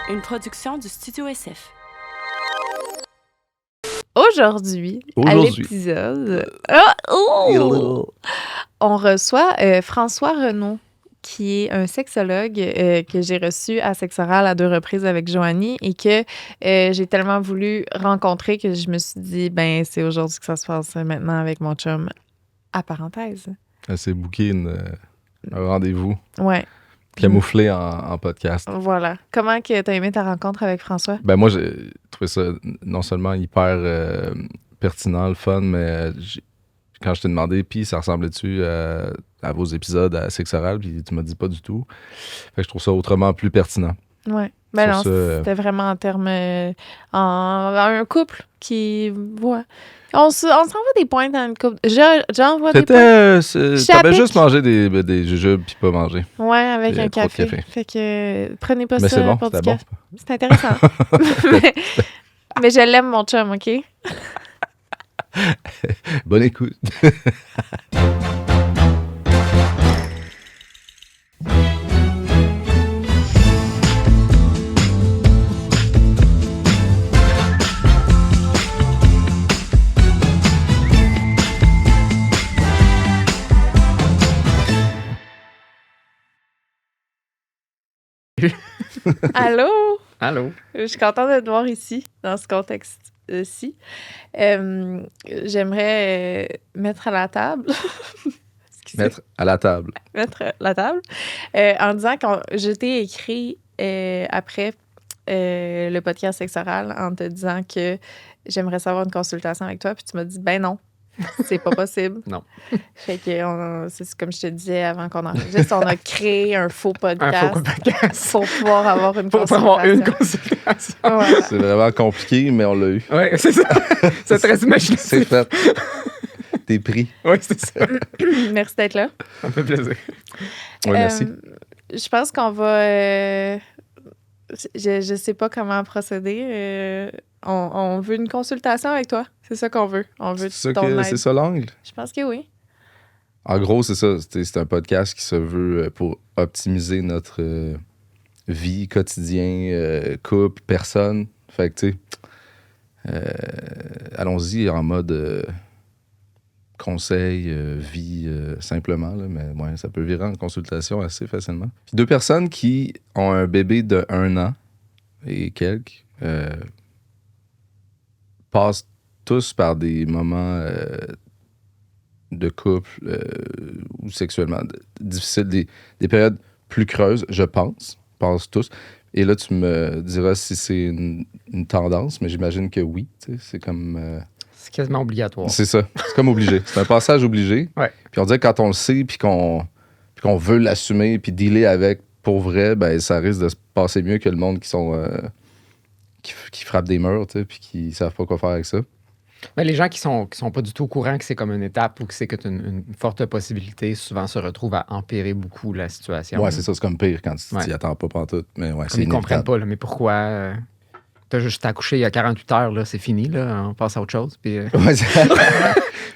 Une production du Studio SF. Aujourd'hui, à l'épisode, on reçoit François Renaud, qui est un sexologue que j'ai reçu à Sexoral à 2 reprises avec Joanie et que j'ai tellement voulu rencontrer que je me suis dit, ben c'est aujourd'hui que ça se passe maintenant avec mon chum, à parenthèse. Elle s'est booké un rendez-vous. Ouais. Camouflé en podcast. Voilà. Comment que t'as aimé ta rencontre avec François? Ben moi, j'ai trouvé ça non seulement hyper pertinent, le fun, mais quand je t'ai demandé, puis ça ressemblait-tu à vos épisodes à Sexoral, puis tu m'as dit pas du tout. Fait que je trouve ça autrement plus pertinent. Ouais. Ben non, ça, c'était vraiment en termes... un couple qui... Ouais. On s'envoie des points dans une couple. J'envoie des points. T'avais juste mangé des jujubes puis pas mangé. Ouais, avec un trop de café. café. Fait que prenez pas Mais ça c'est bon, pour du c'était bon. café. C'est intéressant. mais je l'aime, mon chum, OK? Bonne écoute. Allô? Allô? Je suis contente de te voir ici, dans ce contexte-ci. J'aimerais mettre à la table... Mettre à la table. Mettre la table. En disant que je t'ai écrit après le podcast Sexoral en te disant que j'aimerais savoir une consultation avec toi. Puis tu m'as dit, ben non, c'est pas possible. Non. Fait que, c'est comme je te disais avant qu'on enregistre, on a créé un faux podcast. Pour pouvoir avoir une consultation. Pour avoir une consultation. Voilà. C'est vraiment compliqué, mais on l'a eu. Oui, c'est ça. C'est très imaginatif. C'est fait. T'es pris. Oui, c'est ça. Merci d'être là. Ça me fait plaisir. Oui, merci. Je pense qu'on va... je sais pas comment procéder. On veut une consultation avec toi. C'est ça qu'on veut. On veut C'est ton aide. c'est ça l'angle? Je pense que oui. En gros, c'est ça. C'est un podcast qui se veut pour optimiser notre vie, quotidien, couple, personne. Fait que, tu sais, allons-y en mode conseil, vie, simplement. Là, mais ouais, ça peut virer en consultation assez facilement. Puis 2 personnes qui ont un bébé de 1 an et quelques passent tous par des moments de couple ou sexuellement difficiles, des périodes plus creuses, je pense, passent tous. Et là, tu me diras si c'est une tendance, mais j'imagine que oui. C'est comme... C'est quasiment obligatoire. C'est ça. C'est comme obligé. C'est un passage obligé. Ouais. Puis on dirait que quand on le sait, puis qu'on veut l'assumer, puis dealer avec pour vrai, ben ça risque de se passer mieux que le monde qui sont... qui frappent des murs, tu sais, puis qui savent pas quoi faire avec ça. Mais les gens qui sont pas du tout au courant que c'est comme une étape ou que c'est que tu as une forte possibilité, souvent se retrouvent à empirer beaucoup la situation. Ouais, c'est ça. C'est comme pire quand tu Ouais. t'y attends pas pantoute. Mais ouais, c'est Ils comprennent inévitable. pas, là, mais pourquoi... T'as juste accouché il y a 48 heures, là, c'est fini, là, on passe à autre chose. Puis, Ouais,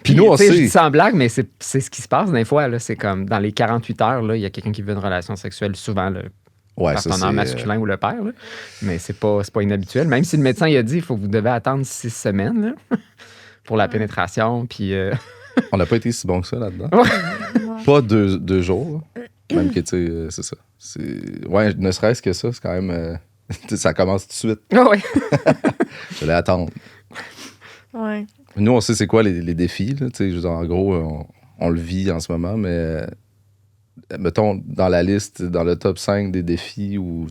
puis nous, on tu sais, sait. je dis ça en blague, mais c'est ce qui se passe des fois. Là, c'est comme dans les 48 heures, là, il y a quelqu'un qui veut une relation sexuelle, souvent le Ouais, ça, partenaire c'est, masculin ou le père. Là. Mais c'est pas inhabituel. Même si le médecin il a dit qu'il faut que vous devez attendre 6 semaines là, pour la pénétration. Puis, On n'a pas été si bon que ça là-dedans. Ouais. Pas 2 jours. Même que, tu sais, c'est ça. Ouais, ne serait-ce que ça, c'est quand même... ça commence tout de suite. Ah ouais. Je vais attendre. Ouais. Nous, on sait c'est quoi les défis. Là, je veux dire, en gros, on le vit en ce moment, mais mettons, dans la liste, dans le top 5 des défis, où,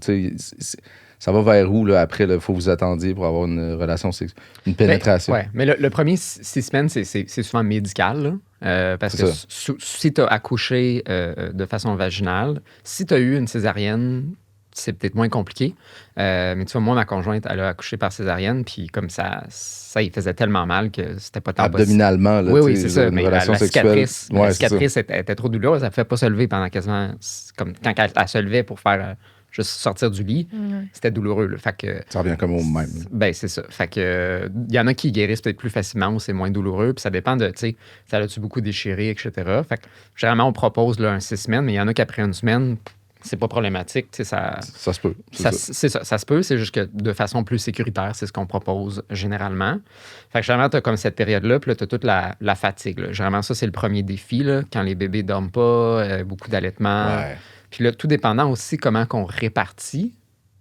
ça va vers où là, après? Il faut que vous attendiez pour avoir une relation sexuelle, une pénétration. Ouais, mais le premier 6 semaines, c'est souvent médical. Là, parce C'est que si tu as accouché de façon vaginale, si tu as eu une césarienne, c'est peut-être moins compliqué. Mais tu vois, moi, ma conjointe, elle a accouché par césarienne, puis comme ça il faisait tellement mal que c'était pas tant possible. Abdominalement, là. Oui, c'est ça. Une Mais relation la sexuelle. cicatrice, Ouais, la c'est ça. cicatrice était trop douloureuse. Elle ne fait pas se lever pendant quasiment... Comme quand elle se levait pour faire juste sortir du lit, c'était douloureux. Là. Fait que, Ça revient comme au même. ben, c'est ça. Fait que il y en a qui guérissent peut-être plus facilement ou c'est moins douloureux. Puis ça dépend de, tu sais, ça a-tu beaucoup déchiré, etc. Fait que généralement, on propose là, un 6 semaines, mais il y en a qui après une semaine, c'est pas problématique. Tu sais, Ça se peut. ça se peut, c'est juste que de façon plus sécuritaire, c'est ce qu'on propose généralement. Fait que généralement, tu as comme cette période-là, puis là, tu as toute la fatigue. Là. Généralement, ça, c'est le premier défi, là, quand les bébés dorment pas, beaucoup d'allaitement. Ouais. Puis là, tout dépendant aussi comment qu'on répartit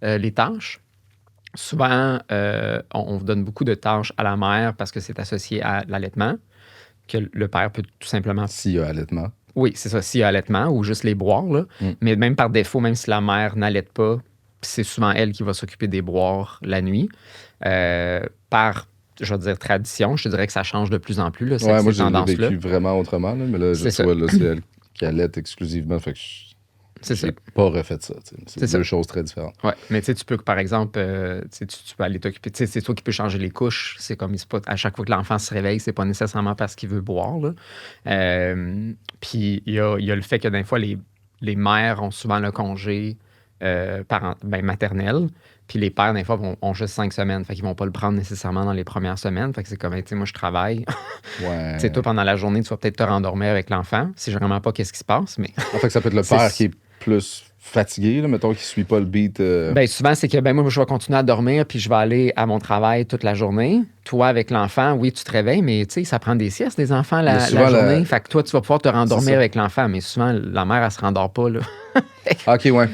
les tâches. Souvent, on donne beaucoup de tâches à la mère parce que c'est associé à l'allaitement, que le père peut tout simplement... S'il y a allaitement. Oui, c'est ça, s'il y a allaitement ou juste les boire. Là. Mais même par défaut, même si la mère n'allaite pas, c'est souvent elle qui va s'occuper des boires la nuit. Par, je vais dire, tradition, je te dirais que ça change de plus en plus, là, Moi, ces j'ai tendances-là. vécu vraiment autrement, là, mais là, C'est tu vois, là, c'est elle qui allaite exclusivement. Fait que C'est j'ai ça. pas refait ça. C'est C'est deux ça. choses très différentes. Ouais, mais tu sais, tu peux, par exemple, tu peux aller t'occuper. Tu sais, c'est toi qui peux changer les couches. C'est comme, c'est pas, à chaque fois que l'enfant se réveille, c'est pas nécessairement parce qu'il veut boire. Là. Puis il y a le fait que des fois, les mères ont souvent le congé maternel. Puis les pères, des fois, ont juste 5 semaines. Fait qu'ils vont pas le prendre nécessairement dans les premières semaines. Fait que c'est comme, tu sais, moi, je travaille. Ouais. Tu sais, toi, pendant la journée, tu vas peut-être te rendormir avec l'enfant. C'est vraiment pas qu'est-ce qui se passe, mais... En fait, ça peut être le père qui est plus fatigué, là, mettons, qui suit pas le beat. Ben, souvent, c'est que moi, je vais continuer à dormir puis je vais aller à mon travail toute la journée. Toi, avec l'enfant, oui, tu te réveilles, mais tu sais, ça prend des siestes, des enfants, la journée. Fait que toi, tu vas pouvoir te rendormir avec l'enfant, mais souvent, la mère, elle se rendort pas, là. OK, ouais.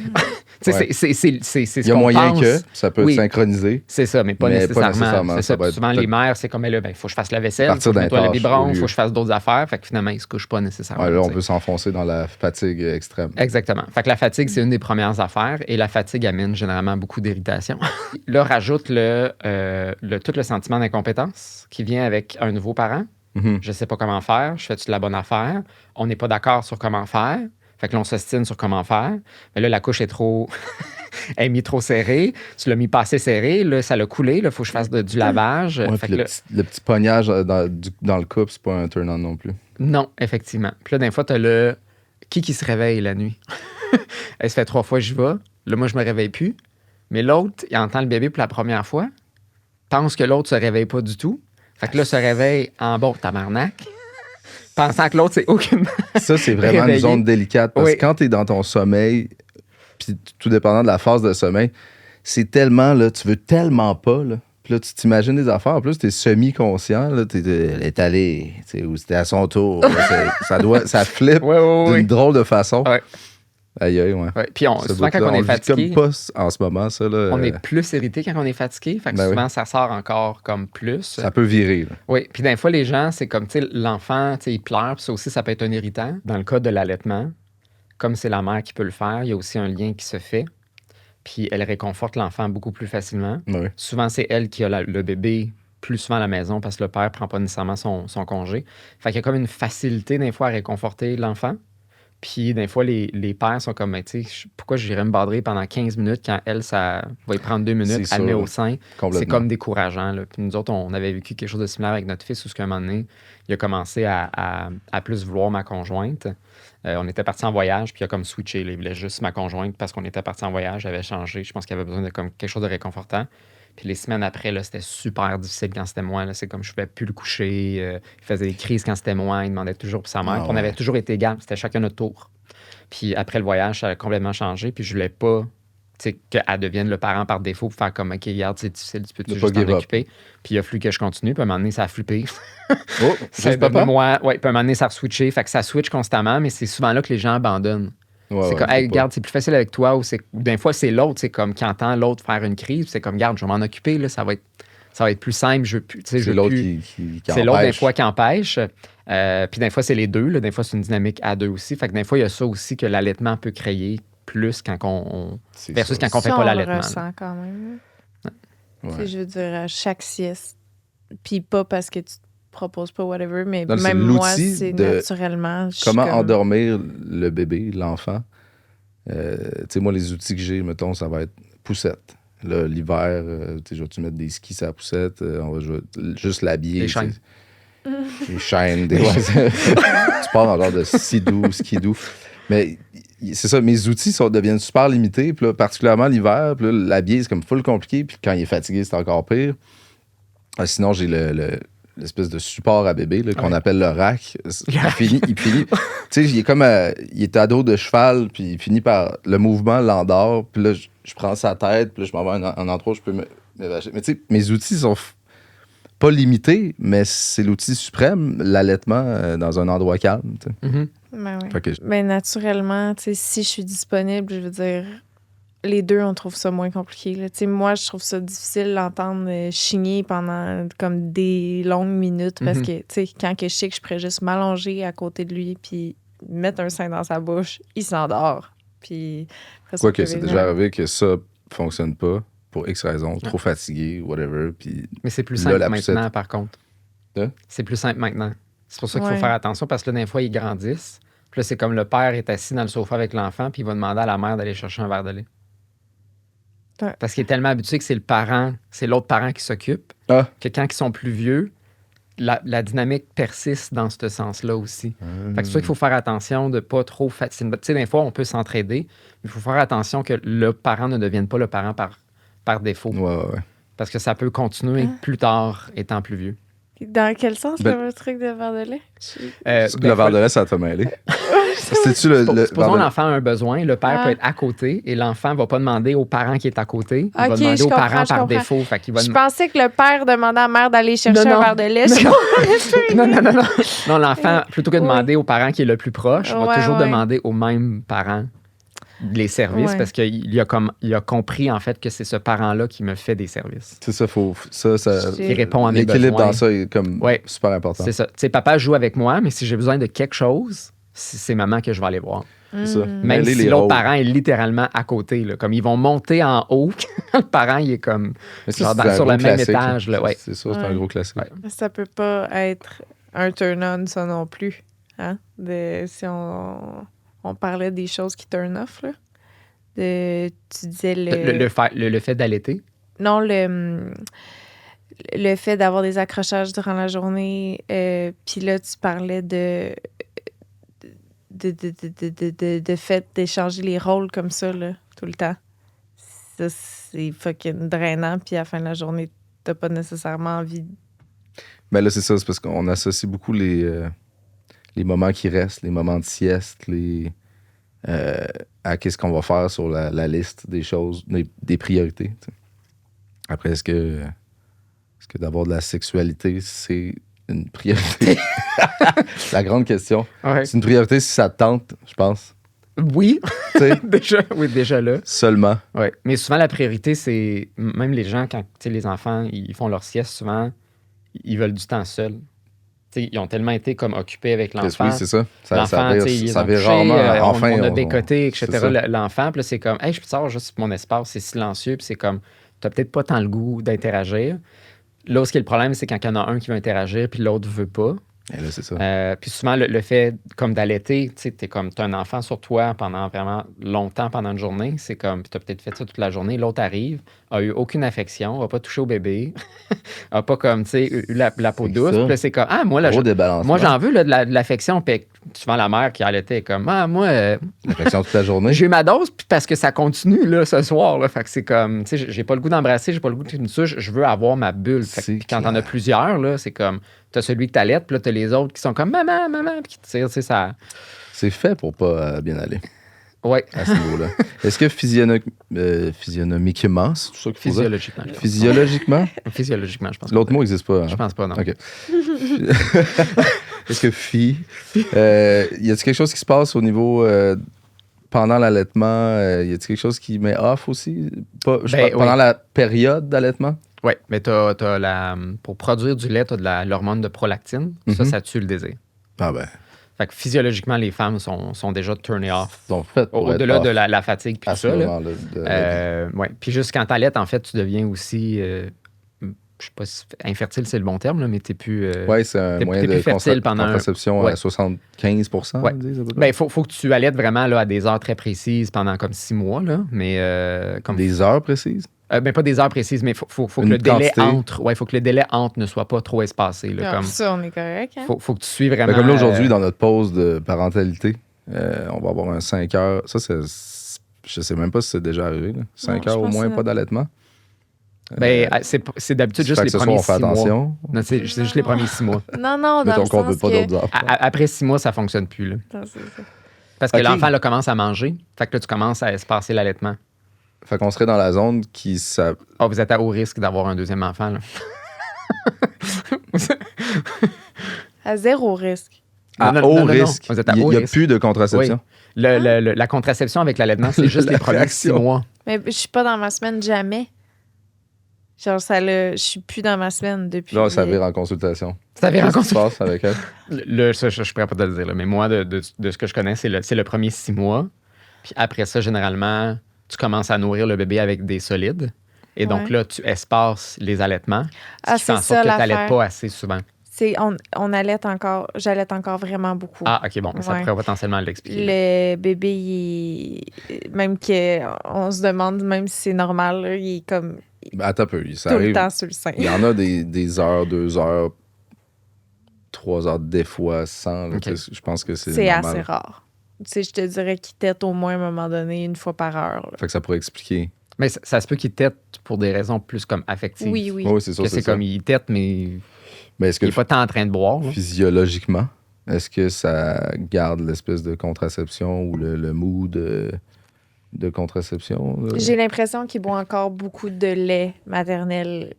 C'est ce Il y a qu'on moyen pense. que ça peut être synchronisé. C'est ça, mais pas Mais nécessairement. pas nécessairement. C'est ça. Ça va être Souvent, les peut-être- mères, c'est comme, là, il faut que je fasse la vaisselle, Partir faut que je d'un nettoie le tâche biberon, au lieu. faut que je fasse d'autres affaires. Fait que finalement, ils se couchent pas nécessairement. Ouais, là, on tu sais. peut s'enfoncer dans la fatigue extrême. Exactement. Fait que la fatigue, c'est une des premières affaires et la fatigue amène généralement beaucoup d'irritation. Là, rajoute tout le sentiment d'incompétence qui vient avec un nouveau parent. Mhm. Je sais pas comment faire, je fais-tu de la bonne affaire? On n'est pas d'accord sur comment faire. Fait que l'on s'ostine sur comment faire. Mais là, la couche est trop... elle est mise trop serrée. Tu l'as mis pas assez serré. Là, ça l'a coulé. Là, faut que je fasse du lavage. Ouais, Fait puis que là- le petit pognage dans le couple, c'est pas un turn-on non plus. Non, effectivement. Puis là, des fois, t'as le... Qui se réveille la nuit? Elle se fait 3 fois, j'y vais. Là, moi, je me réveille plus. Mais l'autre, il entend le bébé pour la première fois, pense que l'autre se réveille pas du tout. Fait que là, se réveille en bon tabarnak, pensant que l'autre, c'est aucunement... Ça, c'est vraiment Réveillé. une zone délicate. Parce Oui. que quand t'es dans ton sommeil, puis tout dépendant de la phase de sommeil, c'est tellement, là, tu veux tellement pas, là. Puis là, tu t'imagines des affaires. En plus, t'es semi-conscient, là. Elle est allée, tu sais, ou c'était à son tour. Là, ça flippe d'une drôle de façon. Ouais. Aïe, aïe, ouais. Ouais. Puis Ce souvent, quand bout-là, on est le vit fatigué, comme pas en ce moment, ça, là. on est plus irrité quand on est fatigué. Fait que Ben souvent, ça sort encore comme plus. Ça peut virer, là. Oui, puis des fois, les gens, c'est comme, tu sais, l'enfant, tu sais, il pleure, puis ça aussi, ça peut être un irritant. Dans le cas de l'allaitement, comme c'est la mère qui peut le faire, il y a aussi un lien qui se fait, puis elle réconforte l'enfant beaucoup plus facilement. Ouais. Souvent, c'est elle qui a le bébé plus souvent à la maison parce que le père prend pas nécessairement son congé. Fait qu'il y a comme une facilité, des fois, à réconforter l'enfant. Puis, des fois, les pères sont comme, tu sais, pourquoi j'irais me badrer pendant 15 minutes quand elle, ça va y prendre 2 minutes, C'est elle le met sûr. au sein. Complètement. C'est comme décourageant. Là. Puis nous autres, on avait vécu quelque chose de similaire avec notre fils où, à un moment donné, il a commencé à plus vouloir ma conjointe. On était partis en voyage, puis il a comme switché. Là. Il voulait juste ma conjointe parce qu'on était partis en voyage. Il avait changé. Je pense qu'il avait besoin de comme, quelque chose de réconfortant. Puis les semaines après, là, c'était super difficile quand c'était moi. Là. C'est comme je ne pouvais plus le coucher. Il faisait des crises quand c'était moi. Il demandait toujours pour sa mère. Ah Puis on avait ouais. toujours été égales. C'était chacun notre tour. Puis après le voyage, ça a complètement changé. Puis je voulais pas qu'elle devienne le parent par défaut pour faire comme, OK, regarde, c'est difficile, tu peux-tu Ne pas juste t'en give up. occuper? Puis il a fallu que je continue. Puis à un moment donné, ça a flippé. Oh, C'est juste papa? moi. Ouais, puis à un moment donné, ça a switché. Fait que ça switch constamment, mais c'est souvent là que les gens abandonnent. Ouais, c'est ouais, comme, faut hey, pas. regarde, c'est plus facile avec toi. Ou des fois, c'est l'autre. C'est comme qui entend l'autre faire une crise. C'est comme, regarde, je vais m'en occuper. Là, ça va être plus simple. Je veux plus. Je C'est veux l'autre plus- qui c'est l'autre, des empêche. fois, qui empêche. Puis des fois, c'est les deux. Là. Des fois, c'est une dynamique à deux aussi. Fait que des fois, il y a ça aussi que l'allaitement peut créer plus quand on C'est versus ça. quand on fait Ça, pas on l'allaitement. le là. ressent quand même. Tu sais, Ouais. je veux dire, à chaque sieste, puis pas parce que tu te proposes pas, whatever, mais Non, c'est même moi, l'outil c'est de naturellement. je suis Comment comme- endormir le bébé, l'enfant? Tu sais, moi, les outils que j'ai, mettons, ça va être poussette. Là, l'hiver, tu sais, je vais-tu mettre des skis sur la poussette? Je vais juste l'habiller. Des tu sais. chaînes. Des chaînes. Tu pars en genre de skidoo. Mais c'est ça, mes outils deviennent super limités. Puis là, particulièrement l'hiver, puis là, l'habiller, c'est comme full compliqué. Puis quand il est fatigué, c'est encore pire. Sinon, j'ai l'espèce de support à bébé là, qu'on appelle le rack. Il finit. Tu sais, il est comme il est à dos de cheval, puis il finit par le mouvement l'endort, puis là je prends sa tête, puis là je m'en vais à un endroit où je peux m'évacher. Mais tu sais, mes outils sont pas limités, mais c'est l'outil suprême, l'allaitement dans un endroit calme. Tu sais. Mhm. Ben oui. Fait que Mais naturellement, tu sais, si je suis disponible, je veux dire, les deux, on trouve ça moins compliqué. Là. Tu sais, moi, je trouve ça difficile d'entendre chigner pendant comme des longues minutes parce que, tu sais, quand que je sais que je pourrais juste m'allonger à côté de lui puis mettre un sein dans sa bouche, il s'endort. Puis, après ça, Quoique, on peut c'est venir. déjà arrivé que ça fonctionne pas pour X raisons, trop fatigué, whatever. Puis Mais c'est plus là, simple la maintenant, poussette. par contre. Hein? C'est plus simple maintenant. C'est pour ça qu'il Ouais. faut faire attention parce que là, des fois, ils grandissent. Puis là, c'est comme le père est assis dans le sofa avec l'enfant, puis il va demander à la mère d'aller chercher un verre de lait. Ouais. Parce qu'il est tellement habitué que c'est l'autre parent qui s'occupe, Ah. que quand ils sont plus vieux, la dynamique persiste dans ce sens-là aussi. Fait que c'est ça qu'il faut faire attention de pas trop fatiguer. Tu sais, des fois, on peut s'entraider, mais il faut faire attention que le parent ne devienne pas le parent par défaut. Ouais. Parce que ça peut continuer plus tard, étant plus vieux. Dans quel sens, Ben- le truc de verre de lait? Le verre de lait, ça t'a mêlé. C'est-tu le Supposons verre de- l'enfant a un besoin, le père Ah. peut être à côté et l'enfant va pas demander au parent qui est à côté. Il va Ok, demander je au comprends, parent je par comprends. défaut. Fait qu'il va Je pensais que le père demandait à la mère d'aller chercher Non, un verre de lait. non. Non, l'enfant, plutôt que de demander au parent qui est le plus proche, va Ouais, toujours ouais. demander au même parent les services Ouais. parce qu'il a compris en fait que c'est ce parent-là qui me fait des services. C'est ça, J'ai- Qui répond à mes l'équilibre besoins. dans ça est comme Ouais. super important. C'est ça. Tu sais, papa joue avec moi, mais si j'ai besoin de quelque chose, c'est maman que je vais aller voir. C'est ça. Mm. Même Mêler si les l'autre rôles. parent est littéralement à côté. Là, comme ils vont monter en haut, le parent, il est comme Mais ça, genre c'est un sur gros le même classique, étage. Là, ouais. C'est ça, c'est Ouais. un gros classique. Ouais. Ça peut pas être un turn-on, ça non plus. Hein? Si on parlait des choses qui turn off, là. Tu disais Le fait d'allaiter. Non, le fait d'avoir des accrochages durant la journée. Puis là, tu parlais de fait d'échanger les rôles comme ça, là, tout le temps. Ça, c'est fucking drainant. Puis à la fin de la journée, t'as pas nécessairement envie. Mais là, c'est ça, c'est parce qu'on associe beaucoup les moments qui restent, les moments de sieste, à qu'est-ce qu'on va faire sur la liste des choses, des priorités. Tu sais. Après, est-ce que d'avoir de la sexualité, c'est une priorité? La grande question. Ouais. C'est une priorité si ça te tente, je pense. Oui, Tu sais, déjà là. seulement. Ouais. Mais souvent, la priorité, c'est même les gens, quand tu sais, les enfants, ils font leur sieste, souvent, ils veulent du temps seul. Tu sais, ils ont tellement été comme occupés avec l'enfant. Oui, c'est ça. Ça L'enfant, vire, tu sais, ils ça ont vire couché, rarement. Enfin, on a bécoté, etc. c'est ça. L'enfant, puis là, c'est comme, hey, je peux savoir juste mon espace, c'est silencieux, puis c'est comme, t'as peut-être pas tant le goût d'interagir. Là, ce qui est le problème, c'est quand il y en a un qui veut interagir, puis l'autre veut pas. Et là, c'est ça. Puis souvent, le fait comme d'allaiter, tu sais, t'as un enfant sur toi pendant vraiment longtemps pendant une journée. C'est comme, puis t'as peut-être fait ça toute la journée. L'autre arrive, a eu aucune affection, a pas touché au bébé, a pas comme, tu sais, eu la peau C'est douce. ça. Puis là, c'est comme, ah, moi, là, Gros débalancement. moi j'en veux là, de l'affection. Puis souvent, la mère qui allaitait est comme, ah, moi, L'affection toute la journée. j'ai eu ma dose, puis parce que ça continue, là, ce soir, là. Fait que c'est comme, tu sais, j'ai pas le goût d'embrasser, j'ai pas le goût d'une souche, je veux avoir ma bulle. Fait que, C'est puis quand t'en as clair. plusieurs, là, c'est comme, t'as celui que t'allaites, puis là, t'as les autres qui sont comme, maman, puis qui te tirent, tu sais, ça. C'est fait pour pas bien aller Ouais, à ce niveau-là. Est-ce que physionomiquement, c'est tout ça qu'il faut dire? physiologiquement. Physiologiquement? Physiologiquement, je pense. L'autre mot n'existe pas. Hein? Je pense pas, non. OK. Est-ce que y a-t-il quelque chose qui se passe au niveau pendant l'allaitement? Y a-t-il quelque chose qui met off aussi? Pendant oui. la période d'allaitement? Oui, mais pour produire du lait, t'as de l'hormone de prolactine. Mhm. Ça tue le désir. Ah ben, Fait que physiologiquement, les femmes sont déjà turnées off. ils sont faites pour être Au-delà off de la fatigue puis à tout ce ça. Là. moment-là de la vie. Ouais. Puis juste quand t'allaites, en fait, tu deviens aussi, je sais pas si infertile, c'est le bon terme, là, mais t'es plus... Oui, c'est un t'es moyen plus de fertile pendant contraception Ouais. à 75%, Ouais. ils disent, à peu près. Ben, il faut que tu allaites vraiment là, à des heures très précises pendant comme 6 mois, là, mais comme... Des heures précises? Ben, pas des heures précises, mais faut que Une le délai quantité. entre... Ouais, faut que le délai entre ne soit pas trop espacé. Là, Ah, comme, ça, on est correct. Hein? faut que tu suives vraiment... Ben, comme là, aujourd'hui, dans notre pause de parentalité, on va avoir un 5 heures. Ça, je sais même pas si c'est déjà arrivé. Là. 5 Non, heures je au pense moins, que pas d'allaitement. C'est d'habitude juste Fait les que ce soir, premiers on fait 6 mois. attention. Non, c'est juste les premiers 6 mois. Non, dans Mettons le qu'on veut sens pas que... d'autres enfants. Après 6 mois, ça fonctionne plus. Là. Non, c'est ça. Parce que Ok. l'enfant là, commence à manger. Fait que là, tu commences à espacer l'allaitement. Fait qu'on serait dans la zone qui... Ah, vous êtes à haut risque d'avoir un deuxième enfant. Là. À 0 risque. À Non, non, haut non, non, risque. vous êtes à Il haut n'y a risque. plus de contraception. La contraception avec l'allaitement, c'est juste les premiers 6 réaction. mois. Mais je suis pas dans ma semaine jamais. Genre, je suis plus dans ma semaine depuis... Là, ça vire en consultation. Ça vient Qu'est-ce qui se passe avec elle? Ça, je pourrais pas te le dire, là, mais moi, de ce que je connais, c'est le premier 6 mois. Puis après ça, généralement, tu commences à nourrir le bébé avec des solides. Et donc Ouais. là, tu espaces les allaitements. Ah, Ce qui fait en c'est sorte ça, que tu n'allaites l'affaire. pas assez souvent. On allait encore... J'allaite encore vraiment beaucoup. Ah, OK, bon, ça Ouais. pourrait potentiellement l'expliquer. Le bébé, même qu'on se demande même si c'est normal, là, il est comme Ben, attends un peu. Ça tout le arrive. temps sur le sein. Il y en a des heures, 2 heures, 3 heures, des fois, sans. Là, Ok. tu sais, je pense que c'est C'est normal. assez rare. Tu sais, je te dirais qu'il tète au moins à un moment donné, une fois par heure. là. Fait que ça pourrait expliquer. Mais ça se peut qu'il tète pour des raisons plus comme affectives. Oui, oui. Oui, c'est ça. Que c'est c'est ça. comme il tète, mais Mais est-ce il que n'est pas tant en train de boire. là. physiologiquement, est-ce que ça garde l'espèce de contraception ou le mood de contraception? Là? J'ai l'impression qu'il boit encore beaucoup de lait maternel.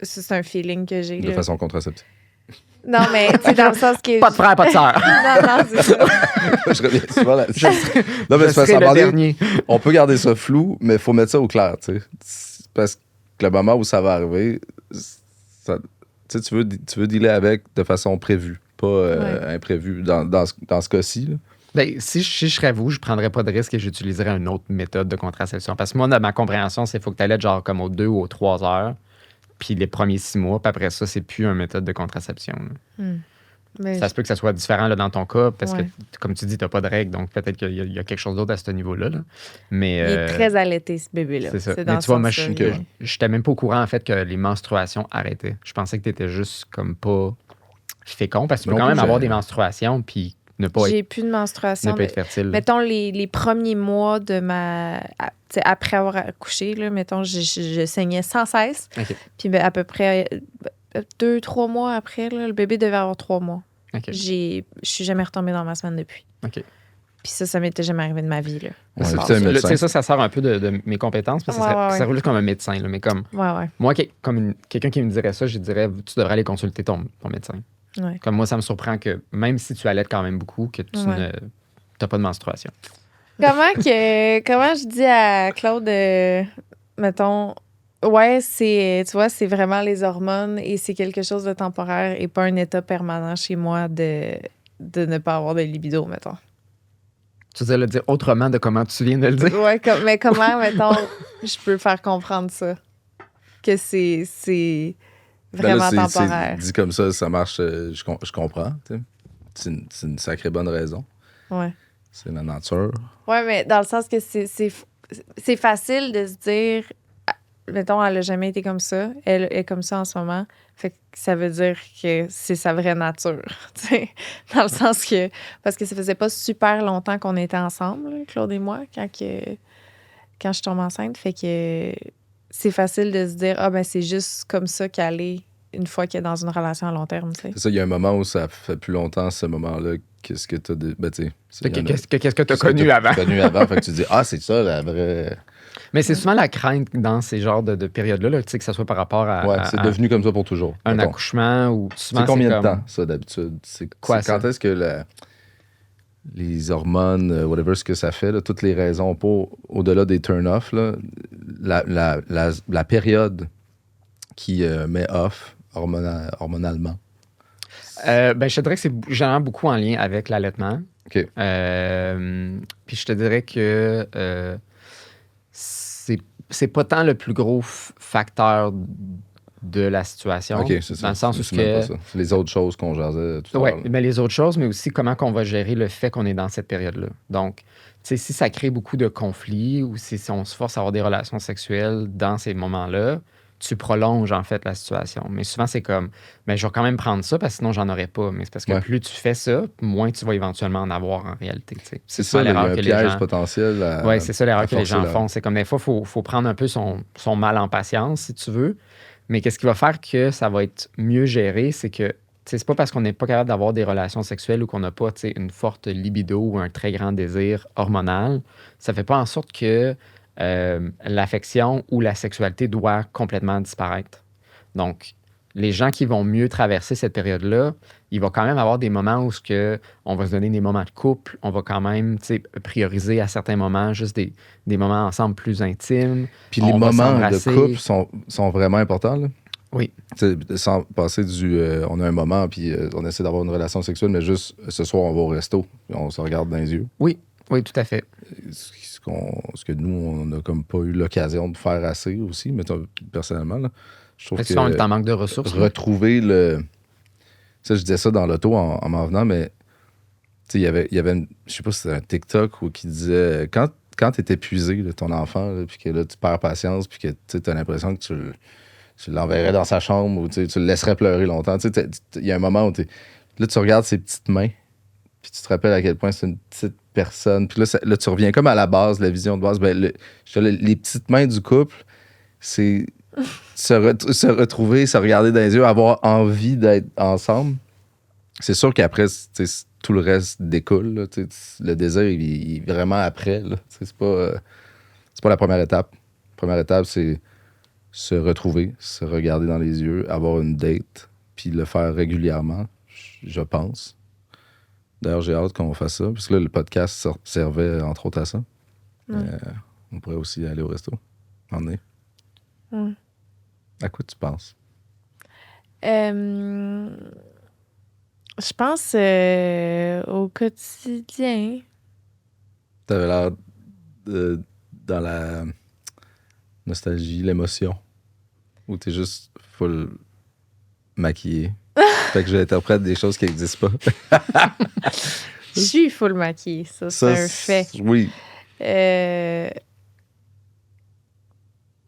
Ça, c'est un feeling que j'ai. De là. façon contraceptive. Non, mais tu sais, dans le sens que... Pas de frère, pas de sœur. Non, c'est ça. Je reviens souvent là-dessus. Non, mais Je c'est parce serai qu'à un le moment donné, dernier. on peut garder ça flou, mais il faut mettre ça au clair, tu sais. C'est parce que le moment où ça va arriver, tu sais, tu veux dealer avec de façon prévue, pas imprévue dans ce cas-ci. Là. Ben, si je serais vous, je prendrais pas de risque et j'utiliserais une autre méthode de contraception. Parce que moi, dans ma compréhension, c'est qu'il faut que tu allaites genre comme aux 2 ou aux 3 heures, puis les premiers 6 mois, puis après ça, c'est plus une méthode de contraception. là. Mais Ça se peut que ça soit différent là, dans ton cas, parce Ouais. que, comme tu dis, tu n'as pas de règles, donc peut-être qu'il y a quelque chose d'autre à ce niveau-là. là. Mais, il est très allaité, ce bébé-là. c'est ça. dans Mais ce tu vois, moi, sens-là, je là. n'étais même pas au courant, en fait, que les menstruations arrêtaient. Je pensais que tu étais juste comme pas fécond, parce que tu peux Non quand plus, même avoir j'ai- des menstruations, puis ne pas J'ai être, plus de menstruation. ne pas être fertile. Mettons, les premiers mois de ma... tu sais, après avoir accouché, là, mettons, je saignais sans cesse. OK. Puis à peu près 2-3 mois après, là, le bébé devait avoir 3 mois. OK. Je suis jamais retombée dans ma semaine depuis. OK. Puis ça m'était jamais arrivé de ma vie. Là. Ouais, Ça c'est passe. un Là, tu médecin. sais, ça sort un peu de mes compétences, parce que Ouais, ouais, ça roule juste comme un médecin. Là, mais comme Ouais. moi, comme quelqu'un qui me dirait ça, je dirais, tu devrais aller consulter ton médecin. Ouais. Comme moi, ça me surprend que même si tu allaites quand même beaucoup, que tu Ouais. n'as pas de menstruation. Comment je dis à Claude, mettons, ouais, tu vois, c'est vraiment les hormones et c'est quelque chose de temporaire et pas un état permanent chez moi de ne pas avoir de libido, mettons. Tu veux le dire autrement de comment tu viens de le dire? Ouais, mais comment, mettons, je peux faire comprendre ça? Que c'est Ben là, vraiment c'est temporaire. dit comme ça marche, je comprends. Tu sais. C'est une sacrée bonne raison. Ouais. C'est la nature. Ouais, mais dans le sens que c'est facile de se dire, mettons, elle a jamais été comme ça, elle est comme ça en ce moment. Fait que ça veut dire que c'est sa vraie nature, tu sais. Dans le sens que, parce que ça faisait pas super longtemps qu'on était ensemble, là, Claude et moi, quand je tombe enceinte. Fait que c'est facile de se dire, ah ben c'est juste comme ça qu'elle est une fois qu'elle est dans une relation à long terme, tu sais. C'est ça, il y a un moment où ça fait plus longtemps, ce moment-là, qu'est-ce que tu as... Ben, tu sais, il y en a- Qu'est-ce que tu as qu'est-ce que connu t'as avant? connu avant, fait que tu dis, ah, c'est ça, la vraie... Mais c'est souvent la crainte dans ces genres de périodes-là, là, tu sais, que ce soit par rapport à, Ouais, à- c'est à devenu comme ça pour toujours. un mettons. accouchement ou souvent C'est combien de comme- temps, ça, d'habitude? Quoi, Quand ça? est-ce que les hormones, whatever ce que ça fait, là, toutes les raisons pour, au-delà des turn-off, là, la période qui met off hormonalement. Ben, je te dirais que c'est généralement beaucoup en lien avec l'allaitement. OK. Puis je te dirais que c'est pas tant le plus gros facteur de la situation. OK, c'est ça. Dans le sens où C'est même que... pas ça. C'est les autres choses qu'on jasait tout à Oui, l'heure. là. mais les autres choses, mais aussi comment qu'on va gérer le fait qu'on est dans cette période-là. Donc, tu sais, si ça crée beaucoup de conflits ou si on se force à avoir des relations sexuelles dans ces moments-là, tu prolonges, en fait, la situation. Mais souvent, c'est comme, je vais quand même prendre ça parce que sinon, j'en aurais pas. Mais c'est parce que plus tu fais ça, moins tu vas éventuellement en avoir en réalité. T'sais. C'est ça, l'erreur que les gens... potentiel. Oui, c'est ça l'erreur que les gens font. C'est comme des fois, il faut prendre un peu son mal en patience, si tu veux. Mais qu'est-ce qui va faire que ça va être mieux géré, c'est que c'est pas parce qu'on n'est pas capable d'avoir des relations sexuelles ou qu'on n'a pas une forte libido ou un très grand désir hormonal, ça fait pas en sorte que l'affection ou la sexualité doit complètement disparaître. Donc, les gens qui vont mieux traverser cette période-là, il va quand même avoir des moments où on va se donner des moments de couple, on va quand même prioriser à certains moments juste des moments ensemble plus intimes. Puis les moments de couple sont vraiment importants, là. Oui. Sans passer on a un moment, puis on essaie d'avoir une relation sexuelle, mais juste ce soir, on va au resto, puis on se regarde dans les yeux. Oui, tout à fait. Ce que nous, on n'a comme pas eu l'occasion de faire assez aussi, mais personnellement, là, je trouve que... on est en manque de ressources. Retrouver le... Ça, je disais ça dans l'auto en m'en venant, mais il y avait je sais pas si c'était un TikTok où qui disait quand tu es épuisé, là, ton enfant, là, puis que là, tu perds patience, puis que tu as l'impression que tu l'enverrais dans sa chambre ou tu le laisserais pleurer longtemps. Il y a un moment où là, tu regardes ses petites mains, puis tu te rappelles à quel point c'est une petite personne. Puis là, tu reviens comme à la base, la vision de base. Ben, les petites mains du couple, c'est se retrouver, se regarder dans les yeux, avoir envie d'être ensemble. C'est sûr qu'après, tout le reste découle. Là, le désir, il est vraiment après. Là, c'est pas la première étape. La première étape, c'est se retrouver, se regarder dans les yeux, avoir une date, puis le faire régulièrement, je pense. D'ailleurs, j'ai hâte qu'on fasse ça, parce que là, le podcast servait entre autres à ça. On pourrait aussi aller au resto. Emmener. À quoi tu penses? Je pense au quotidien. T'avais l'air dans la nostalgie, l'émotion, où t'es juste full maquillée. Fait que j'interprète des choses qui n'existent pas. Je suis full maquillée, ça c'est un fait. Oui.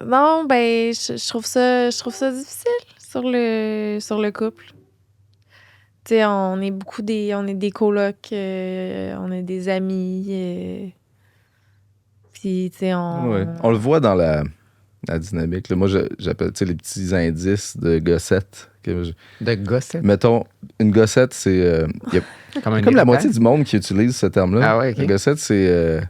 Non, ben, je trouve ça difficile sur le couple. Tu sais, on est des colocs, on est des amis. Puis, tu sais, on le voit dans la dynamique. Là. Moi, j'appelle les petits indices de gossette. De gossette? Mettons, une gossette, c'est... comme la moitié du monde qui utilise ce terme-là. Ah ouais, OK. Une gossette, c'est...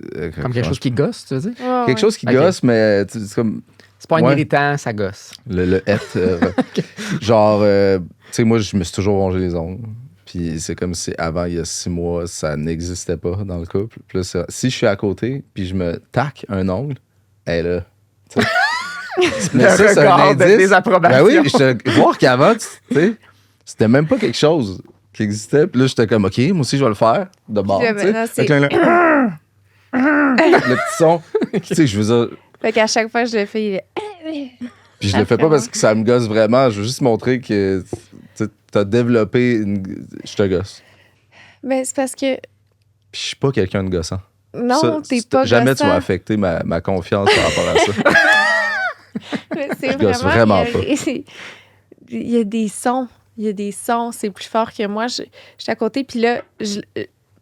comme quelque chose qui gosse, tu veux dire? Quelque chose qui gosse, mais c'est comme... C'est pas un irritant, ça gosse. Le être. Genre, tu sais, moi, je me suis toujours rongé les ongles. Puis c'est comme si avant, il y a 6 mois, ça n'existait pas dans le couple. Puis là, si je suis à côté, puis je me taque un ongle, elle est là. Mais ça, c'est un indice. De désapprobation. Ben oui, voir qu'avant, tu sais, c'était même pas quelque chose qui existait. Puis là, j'étais comme, OK, moi aussi, je vais le faire de bord. Tu sais, le petit son. Tu sais, je veux dire... Fait qu'à chaque fois que je le fais, il est... Puis je le fais pas parce que ça me gosse vraiment. Je veux juste montrer que t'as développé je te gosse. Mais c'est parce que... Puis je suis pas quelqu'un de gossant. Non, ça, t'es pas jamais gossant. tu vas affecter ma confiance par rapport à ça. Je gosse vraiment pas. Il y a des sons. Il y a des sons. C'est plus fort que moi. Je suis à côté, puis là...